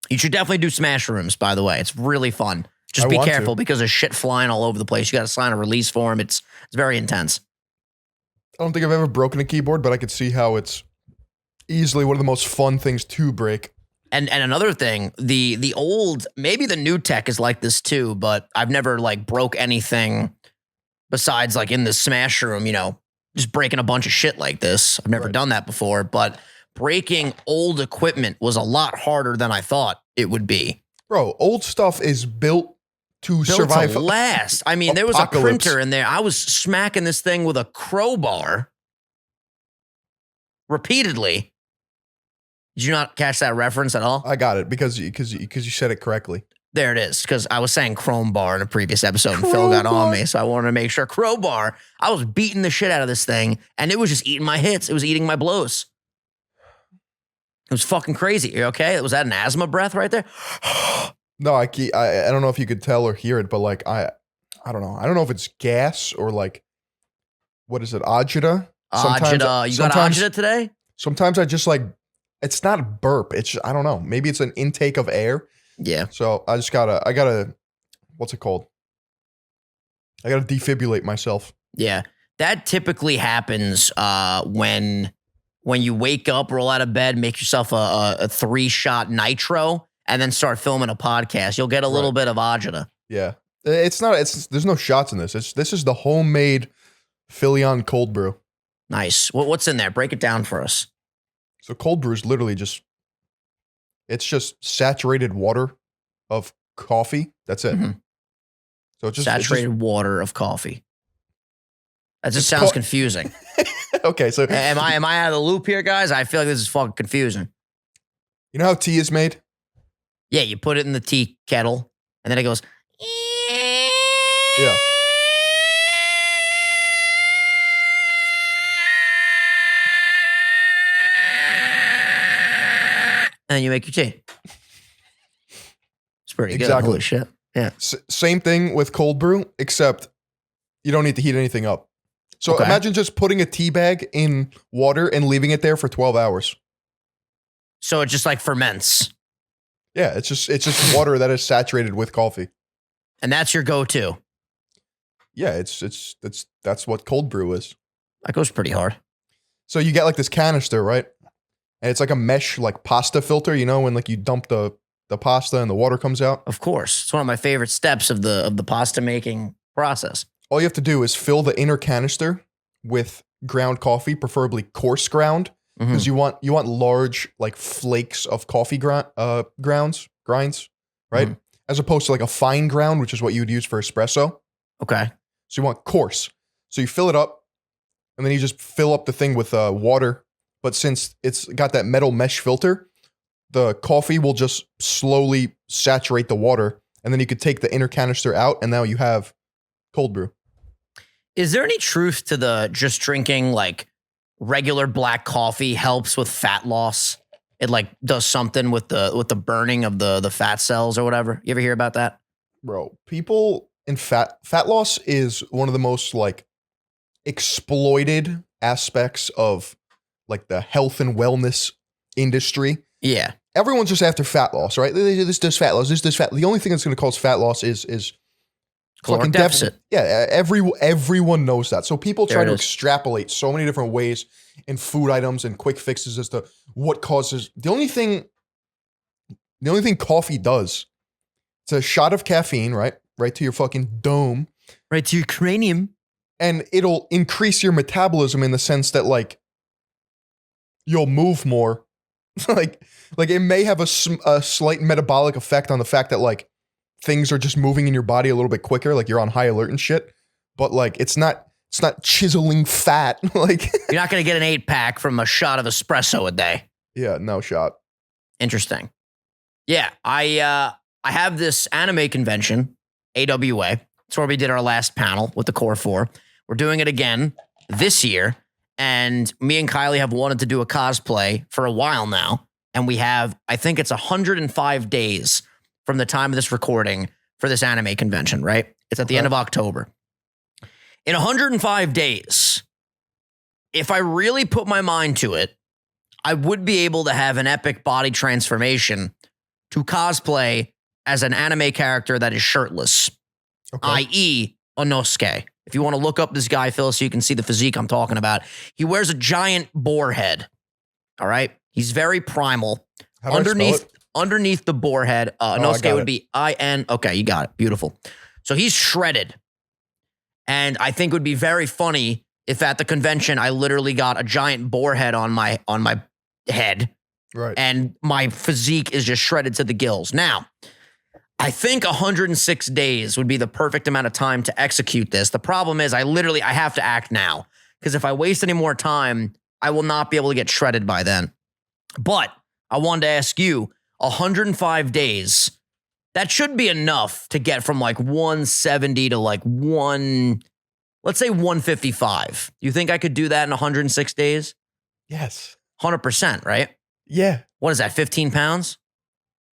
You should definitely do Smash Rooms, by the way. It's really fun. Just be careful because there's shit flying all over the place. You got to sign a release form. It's very intense. I don't think I've ever broken a keyboard, but I could see how it's easily one of the most fun things to break. And another thing, the old, maybe the new tech is like this too, but I've never like broke anything besides like in the Smash Room, you know, just breaking a bunch of shit like this. I've never done that before, but breaking old equipment was a lot harder than I thought it would be. Bro, old stuff is built to survive. To last. I mean, there was a printer in there. I was smacking this thing with a crowbar repeatedly. Did you not catch that reference at all? I got it because you said it correctly. There it is, because I was saying crowbar in a previous episode and Phil got on me, so I wanted to make sure. Crowbar, I was beating the shit out of this thing, and it was just eating my hits. It was eating my blows. It was fucking crazy. You okay? Was that an asthma breath right there? No, I don't know if you could tell or hear it, but like I don't know. I don't know if it's gas or like, what is it? Agita? Agita. You got agita today? Sometimes I just like, it's not a burp. It's just, I don't know. Maybe it's an intake of air. Yeah. So I gotta, what's it called? I gotta defibrillate myself. Yeah. That typically happens when you wake up, roll out of bed, make yourself a 3-shot nitro, and then start filming a podcast. You'll get a little bit of agita. Yeah. There's no shots in this. This is the homemade Philly-on cold brew. Nice. What's in there? Break it down for us. So cold brew is literally it's just saturated water of coffee. That's it. Mm-hmm. So it's just saturated water of coffee. That just sounds confusing. Okay, so am I out of the loop here, guys? I feel like this is fucking confusing. You know how tea is made? Yeah, you put it in the tea kettle, and then it goes. Yeah. And then you make your tea. It's pretty good. Holy shit. Yeah. Same thing with cold brew, except you don't need to heat anything up. So imagine just putting a tea bag in water and leaving it there for 12 hours. So it just like ferments. Yeah, it's just water that is saturated with coffee. And that's your go-to. Yeah, that's what cold brew is. That goes pretty hard. So you get like this canister, right? And it's like a mesh like pasta filter, you know, when like you dump the pasta and the water comes out. Of course. It's one of my favorite steps of the pasta making process. All you have to do is fill the inner canister with ground coffee, preferably coarse ground, because you want large like flakes of coffee grinds, right? As opposed to like a fine ground, which is what you would use for espresso. Okay. So you want coarse. So you fill it up, and then you just fill up the thing with water. But since it's got that metal mesh filter, the coffee will just slowly saturate the water, and then you could take the inner canister out, and now you have cold brew. Is there any truth to the just drinking like regular black coffee helps with fat loss? It like does something with the burning of the fat cells or whatever. You ever hear about that? Bro, people in fat loss is one of the most like exploited aspects of like the health and wellness industry. Yeah. Everyone's just after fat loss, right? This does fat loss. This does fat. The only thing that's going to cause fat loss is caloric deficit. Yeah, everyone knows that. So people try to extrapolate so many different ways in food items and quick fixes as to what causes. The only thing coffee does, it's a shot of caffeine, right to your fucking dome, right to your cranium, and it'll increase your metabolism in the sense that like you'll move more. like it may have a slight metabolic effect on the fact that like things are just moving in your body a little bit quicker, like you're on high alert and shit. But like it's not chiseling fat. Like you're not gonna get an 8-pack from a shot of espresso a day. Yeah, no shot. Interesting. Yeah, I have this anime convention, AWA. It's where we did our last panel with the Core 4. We're doing it again this year. And me and Kylie have wanted to do a cosplay for a while now. And we have, I think it's 105 days from the time of this recording for this anime convention, right? It's at the end of October. In 105 days, if I really put my mind to it, I would be able to have an epic body transformation to cosplay as an anime character that is shirtless, i.e. Inosuke. If you want to look up this guy, Phil, so you can see the physique I'm talking about, he wears a giant boar head. All right? He's very primal. Underneath the boar head, Inosuke would be I-N. Okay, you got it. Beautiful. So he's shredded. And I think it would be very funny if at the convention I literally got a giant boar head on my head. Right. And my physique is just shredded to the gills. Now, I think 106 days would be the perfect amount of time to execute this. The problem is I have to act now, because if I waste any more time, I will not be able to get shredded by then. But I wanted to ask you, 105 days, that should be enough to get from like 170 to like let's say 155. You think I could do that in 106 days? Yes. 100%, right? Yeah. What is that, 15 pounds?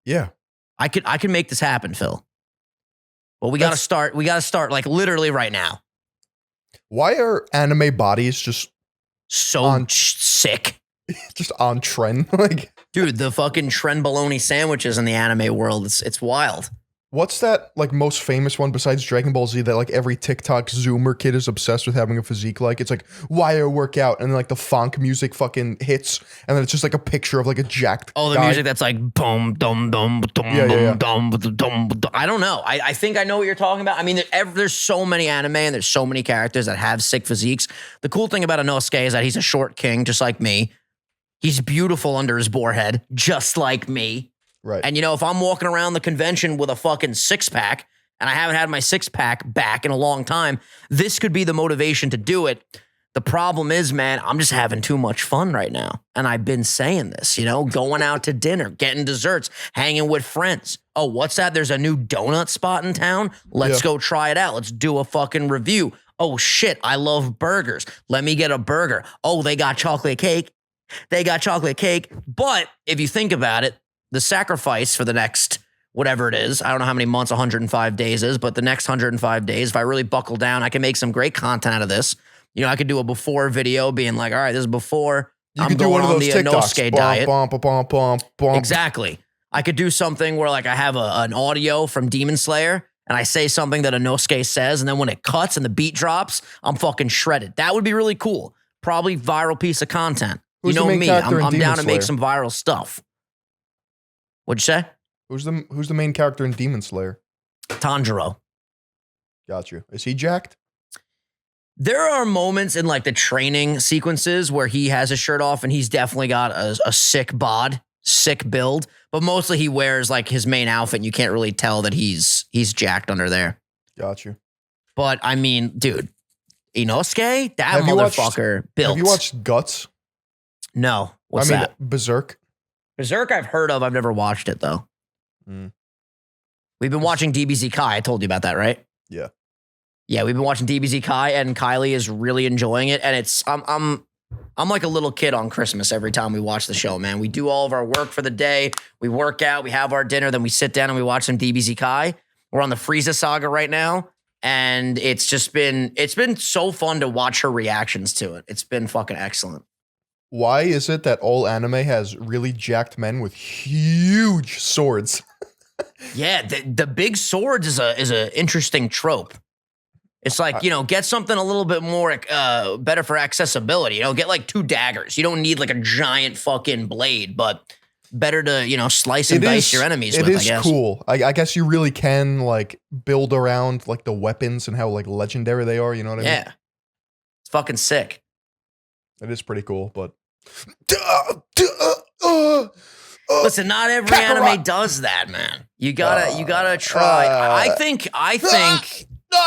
Yeah. I could make this happen, Phil. But we got to start like literally right now. Why are anime bodies just so sick? Just on trend? Like, dude, the fucking trend bologna sandwiches in the anime world, it's wild. What's that like most famous one besides Dragon Ball Z that like every TikTok Zoomer kid is obsessed with having a physique like? It's like wire workout, and then like the funk music fucking hits, and then it's just like a picture of like a jacked the guy. Music that's like boom, dum, dum, dum, dum, dum. I don't know. I think I know what you're talking about. I mean, there's so many anime and there's so many characters that have sick physiques. The cool thing about Inosuke is that he's a short king, just like me. He's beautiful under his boar head, just like me. Right. And, you know, if I'm walking around the convention with a fucking six-pack and I haven't had my six-pack back in a long time, this could be the motivation to do it. The problem is, man, I'm just having too much fun right now. And I've been saying this, going out to dinner, getting desserts, hanging with friends. Oh, what's that? There's a new donut spot in town. Let's go try it out. Let's do a fucking review. Oh, shit, I love burgers. Let me get a burger. Oh, they got chocolate cake. But if you think about it, the sacrifice for the next, whatever it is, I don't know how many months 105 days is, but the next 105 days, if I really buckle down, I can make some great content out of this. I could do a before video being like, all right, this is before. I'm going on the analoge diet. Exactly. I could do something where like I have an audio from Demon Slayer and I say something that Inosuke says, and then when it cuts and the beat drops, I'm fucking shredded. That would be really cool. Probably viral piece of content. Who's you know me, I'm down Slayer? To make some viral stuff. What'd you say? Who's the main character in Demon Slayer? Tanjiro. Got you. Is he jacked? There are moments in like the training sequences where he has his shirt off and he's definitely got a sick bod, sick build, but mostly he wears like his main outfit and you can't really tell that he's jacked under there. Got you. But I mean, dude, Inosuke, that motherfucker built. Have you watched Guts? No. What's that? Berserk. Berserk I've heard of. I've never watched it though. We've been watching DBZ Kai. I told you about that, right? Yeah. Yeah, we've been watching DBZ Kai, and Kylie is really enjoying it. And I'm like a little kid on Christmas every time we watch the show, man. We do all of our work for the day. We work out, we have our dinner, then we sit down and we watch some DBZ Kai. We're on the Frieza saga right now, and it's been so fun to watch her reactions to it. It's been fucking excellent. Why is it that all anime has really jacked men with huge swords? Yeah, the big swords is a interesting trope. It's like, get something a little bit more better for accessibility. Get like 2 daggers. You don't need like a giant fucking blade, but better to, slice and dice your enemies with, I guess. It is cool. I guess you really can like build around like the weapons and how like legendary they are. You know what I mean? Yeah. It's fucking sick. It is pretty cool, but. Listen, not every anime does that, man. You gotta try. I think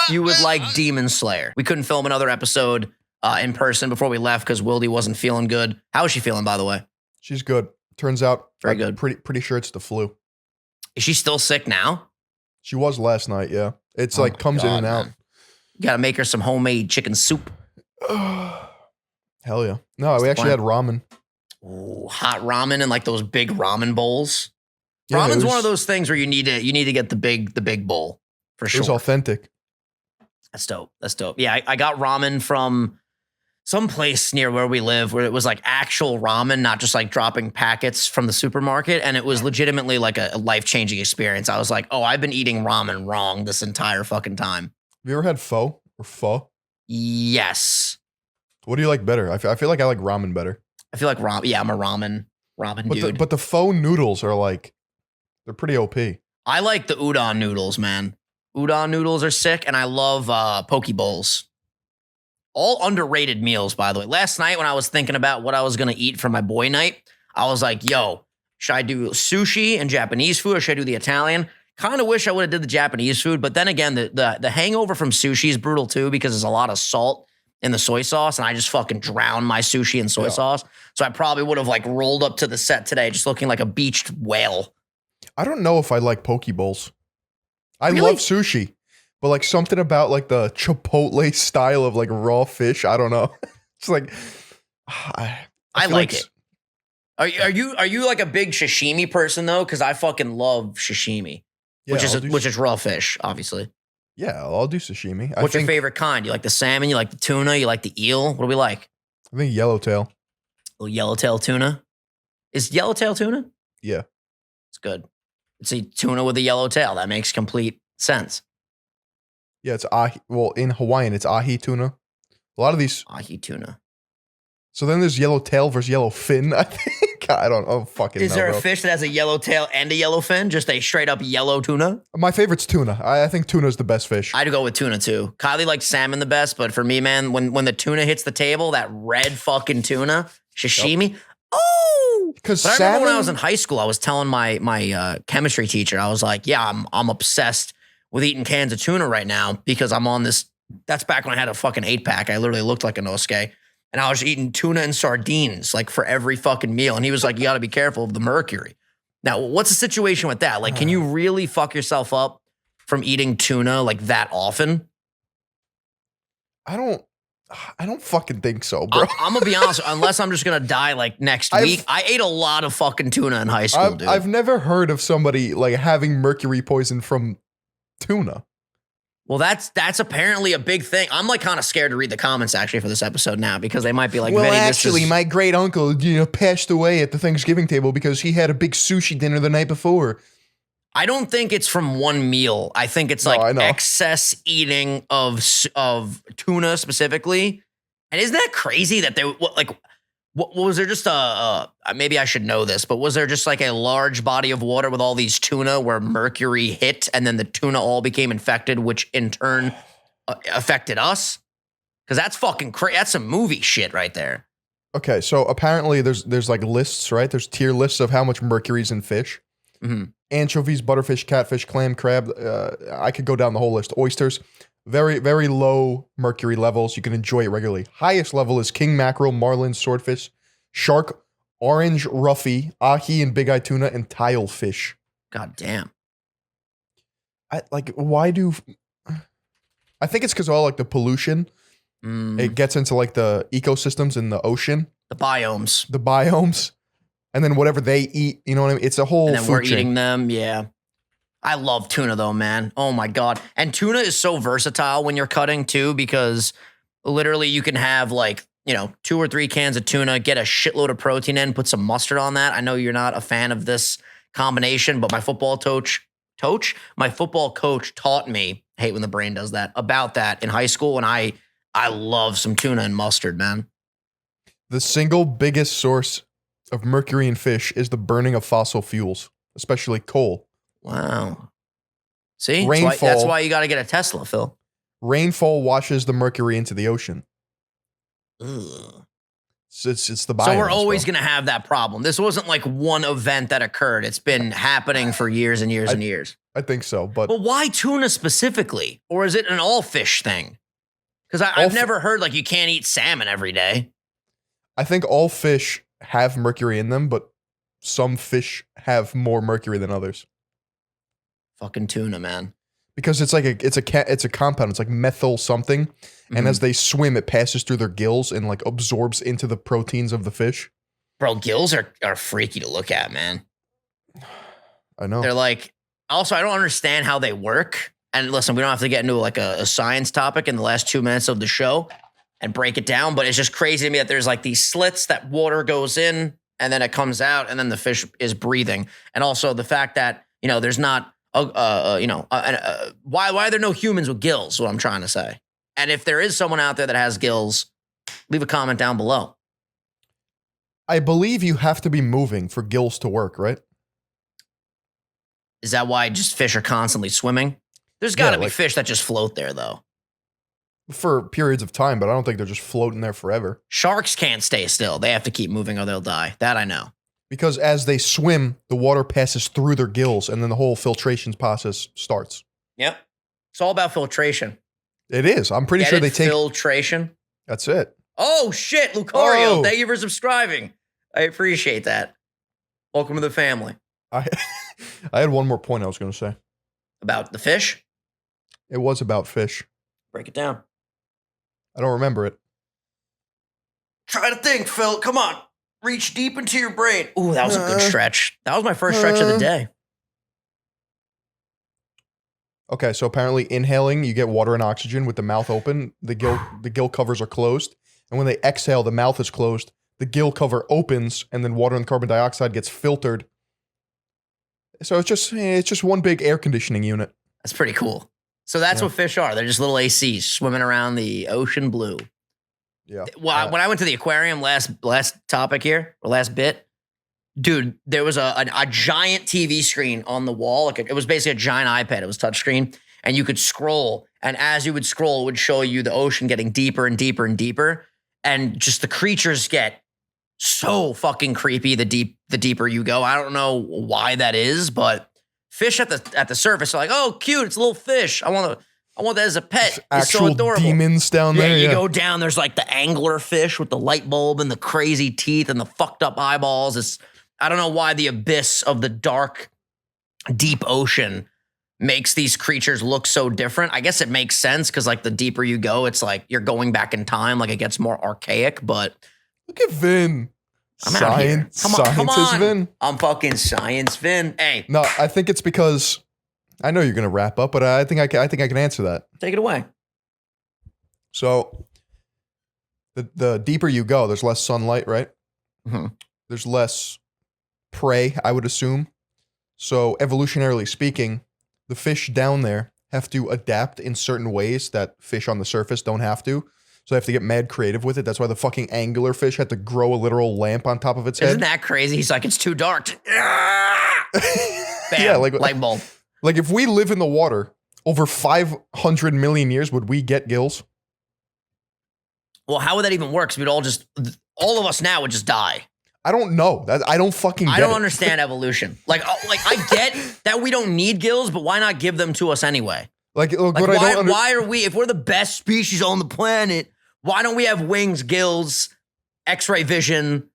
you would like Demon Slayer. We couldn't film another episode in person before we left because Wildy wasn't feeling good. How is she feeling, by the way? She's good. Turns out, very good. Pretty sure it's the flu. Is she still sick now? She was last night. Yeah, it's like comes in and out. Man. You gotta make her some homemade chicken soup. Hell yeah! No, we actually had ramen. Ooh, hot ramen and like those big ramen bowls. Yeah, Ramen's one of those things where you need to get the big bowl for sure. It was authentic. That's dope. Yeah, I got ramen from some place near where we live where it was like actual ramen, not just like dropping packets from the supermarket. And it was legitimately like a life-changing experience. I was like, oh, I've been eating ramen wrong this entire fucking time. Have you ever had pho or pho? Yes. What do you like better? I feel like I like ramen better. I feel like ramen. Yeah, I'm a ramen dude. But the pho noodles are like, they're pretty OP. I like the udon noodles, man. Udon noodles are sick, and I love poke bowls. All underrated meals, by the way. Last night when I was thinking about what I was going to eat for my boy night, I was like, yo, should I do sushi and Japanese food, or should I do the Italian? Kind of wish I would have did the Japanese food, but then again, the hangover from sushi is brutal too because there's a lot of salt in the soy sauce, and I just fucking drown my sushi in soy sauce. So I probably would have like rolled up to the set today just looking like a beached whale. I don't know if I like poke bowls. I Really? love sushi, but like something about like the Chipotle style of like raw fish. I don't know. It's like I like it. Are you like a big sashimi person though? Because I fucking love sashimi, which is raw fish, obviously. Yeah, I'll do sashimi. What's your favorite kind? You like the salmon? You like the tuna? You like the eel? What do we like? I think yellowtail. Little yellowtail tuna. Is yellowtail tuna? Yeah, it's good. It's a tuna with a yellow tail. That makes complete sense. Yeah, it's ahi. Well, in Hawaiian, it's ahi tuna. A lot of these ahi tuna. So then there's yellowtail versus yellowfin. I think I don't. Oh, fucking. Is there a fish that has a yellow tail and a yellow fin? Just a straight up yellow tuna? My favorite's tuna. I think tuna's the best fish. I'd go with tuna too. Kylie likes salmon the best, but for me, man, when the tuna hits the table, that red fucking tuna sashimi. Yep. Oh, because I remember when I was in high school, I was telling my chemistry teacher, I was like, yeah, I'm obsessed with eating cans of tuna right now because I'm on this That's back when I had a fucking 8-pack. I literally looked like a Nosuke. And I was eating tuna and sardines like for every fucking meal. And he was like, you got to be careful of the mercury. Now, what's the situation with that? Like, can you really fuck yourself up from eating tuna like that often? I don't fucking think so, bro. I'm going to be honest, unless I'm just going to die like next week. I ate a lot of fucking tuna in high school, dude. I've never heard of somebody like having mercury poison from tuna. Well, that's apparently a big thing. I'm like kind of scared to read the comments actually for this episode now because they might be like, well, Vinny, actually, my great uncle, passed away at the Thanksgiving table because he had a big sushi dinner the night before. I don't think it's from one meal. I think it's like excess eating of tuna specifically. And isn't that crazy that what was there just maybe I should know this, but was there just like a large body of water with all these tuna where mercury hit and then the tuna all became infected, which in turn affected us? Because that's fucking crazy. That's some movie shit right there. Okay, so apparently there's like lists, right? There's tier lists of how much mercury's in fish. Mm-hmm. Anchovies, butterfish, catfish, clam, crab. I could go down the whole list. Oysters, very, very low mercury levels. You can enjoy it regularly. Highest level is king mackerel, marlin, swordfish, shark, orange roughy, ahi and big eye tuna, and tilefish. God damn. I think it's because all like the pollution, it gets into like the ecosystems in the ocean. The biomes. And then whatever they eat, you know what I mean? It's a whole and then food we're chain. eating them, yeah. I love tuna though, man. Oh my God. And tuna is so versatile when you're cutting too, because literally you can have like, 2 or 3 cans of tuna, get a shitload of protein in, put some mustard on that. I know you're not a fan of this combination, but my football coach taught me, I hate when the brain does that, about that in high school. And I love some tuna and mustard, man. The single biggest source of mercury in fish is the burning of fossil fuels, especially coal. Wow. See? Rainfall, that's why you got to get a Tesla, Phil. Rainfall washes the mercury into the ocean. Ugh. So it's the biomes, So we're always going to have that problem. This wasn't like one event that occurred. It's been happening for years and years and years. I think so, but why tuna specifically? Or is it an all fish thing? Because I've never heard like you can't eat salmon every day. I think all fish have mercury in them, but some fish have more mercury than others. Fucking tuna, man. Because it's like it's a compound. It's like methyl something, and as they swim, it passes through their gills and like absorbs into the proteins of the fish. Bro, gills are freaky to look at, man. I know. They're like. Also, I don't understand how they work. And listen, we don't have to get into like a science topic in the last 2 minutes of the show and break it down, but it's just crazy to me that there's like these slits that water goes in and then it comes out and then the fish is breathing. And also the fact that, there's not, why are there no humans with gills is what I'm trying to say. And if there is someone out there that has gills, leave a comment down below. I believe you have to be moving for gills to work, right? Is that why just fish are constantly swimming? There's got to be fish that just float there, though. For periods of time, but I don't think they're just floating there forever. Sharks can't stay still. They have to keep moving or they'll die. That I know. Because as they swim, the water passes through their gills, and then the whole filtration process starts. Yep. It's all about filtration. It is. I'm pretty sure they take... Filtration? That's it. Oh, shit, Lucario. Thank you for subscribing. I appreciate that. Welcome to the family. I had one more point I was going to say. About the fish? It was about fish. Break it down. I don't remember it. Try to think, Phil. Come on. Reach deep into your brain. Ooh, that was a good stretch. That was my first stretch of the day. Okay, so apparently inhaling, you get water and oxygen with the mouth open. The gill covers are closed. And when they exhale, the mouth is closed. The gill cover opens, and then water and carbon dioxide gets filtered. So it's just one big air conditioning unit. That's pretty cool. So that's what fish are. They're just little ACs swimming around the ocean blue. Yeah. Well, when I went to the aquarium last topic here, or last bit, dude, there was a giant TV screen on the wall. Like it was basically a giant iPad. It was touchscreen, and you could scroll. And as you would scroll, it would show you the ocean getting deeper and deeper and deeper. And just the creatures get so fucking creepy the deeper you go. I don't know why that is, but fish at the surface are like, oh, cute, it's a little fish. I want to I want that as a pet. It's Actual so adorable. demons down there. You Yeah. go down, there's like the angler fish with the light bulb and the crazy teeth and the fucked up eyeballs. I don't know why the abyss of the dark, deep ocean makes these creatures look so different. I guess it makes sense because like the deeper you go, it's like you're going back in time, like it gets more archaic, but Look at Vin. I'm out here. Scientist Vin. I'm fucking science Vin. Hey. No, I think it's because I know you're gonna wrap up, but I think I can answer that. Take it away. So the deeper you go, there's less sunlight, right? Mm-hmm. There's less prey, I would assume. So evolutionarily speaking, the fish down there have to adapt in certain ways that fish on the surface don't have to. So they have to get mad creative with it. That's why the fucking angler fish had to grow a literal lamp on top of its head. Isn't that crazy? He's like, it's too dark. Bam, yeah, like light bulb. Like if we live in the water over 500 million years, would we get gills? Well, how would that even work? Because all of us now would just die. I don't know. I don't fucking get I don't it. understand evolution. Like I get that we don't need gills, but why not give them to us anyway? Like look, Like what why are we, if we're the best species on the planet, why don't we have wings, gills, X-ray vision?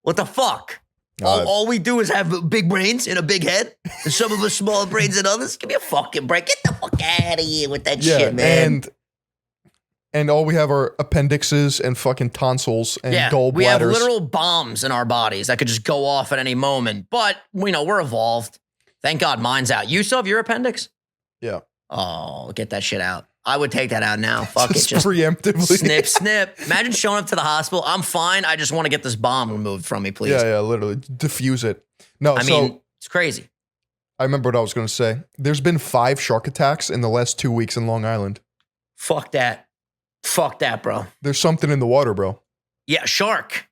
What the fuck? All we do is have big brains and a big head, and some of us smaller brains than others. Give me a fucking break. Get the fuck out of here with that shit, man. And all we have are appendixes and fucking tonsils and gallbladders. We have literal bombs in our bodies that could just go off at any moment. But we're evolved. Thank God mine's out. You still have your appendix? Yeah. Oh, get that shit out. I would take that out now. Fuck it. Just preemptively. Snip, snip. Imagine showing up to the hospital. I'm fine. I just want to get this bomb removed from me, please. Yeah, literally. Diffuse it. No, I mean, it's crazy. I remember what I was going to say. There's been 5 shark attacks in the last 2 weeks in Long Island. Fuck that. Fuck that, bro. There's something in the water, bro. Yeah, shark.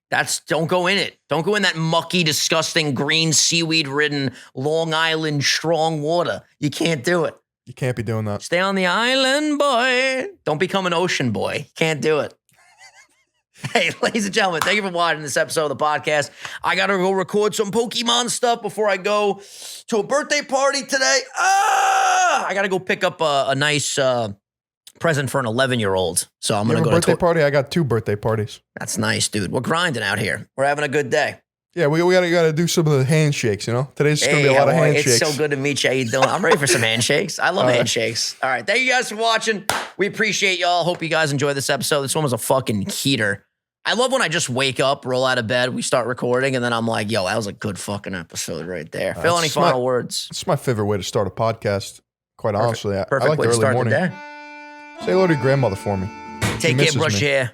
Don't go in it. Don't go in that mucky, disgusting, green, seaweed-ridden Long Island strong water. You can't do it. You can't be doing that. Stay on the island, boy. Don't become an ocean boy. Can't do it. Hey, ladies and gentlemen, thank you for watching this episode of the podcast. I got to go record some Pokemon stuff before I go to a birthday party today. I got to go pick up a nice present for an 11-year-old. So I'm going to go to a birthday party. I got 2 birthday parties. That's nice, dude. We're grinding out here. We're having a good day. Yeah, we gotta do some of the handshakes, you know? Today's just going to be a lot of handshakes. It's so good to meet you. How you doing? I'm ready for some handshakes. I love handshakes. All right. Thank you guys for watching. We appreciate y'all. Hope you guys enjoyed this episode. This one was a fucking heater. I love when I just wake up, roll out of bed, we start recording, and then I'm like, yo, that was a good fucking episode right there. Phil, any final words? It's my favorite way to start a podcast, quite honestly. Perfect I like way the to early start morning. the day. Say hello to your grandmother for me. Take care, brush hair.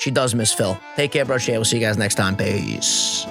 She does miss Phil. Take care, brush hair. We'll see you guys next time. Peace.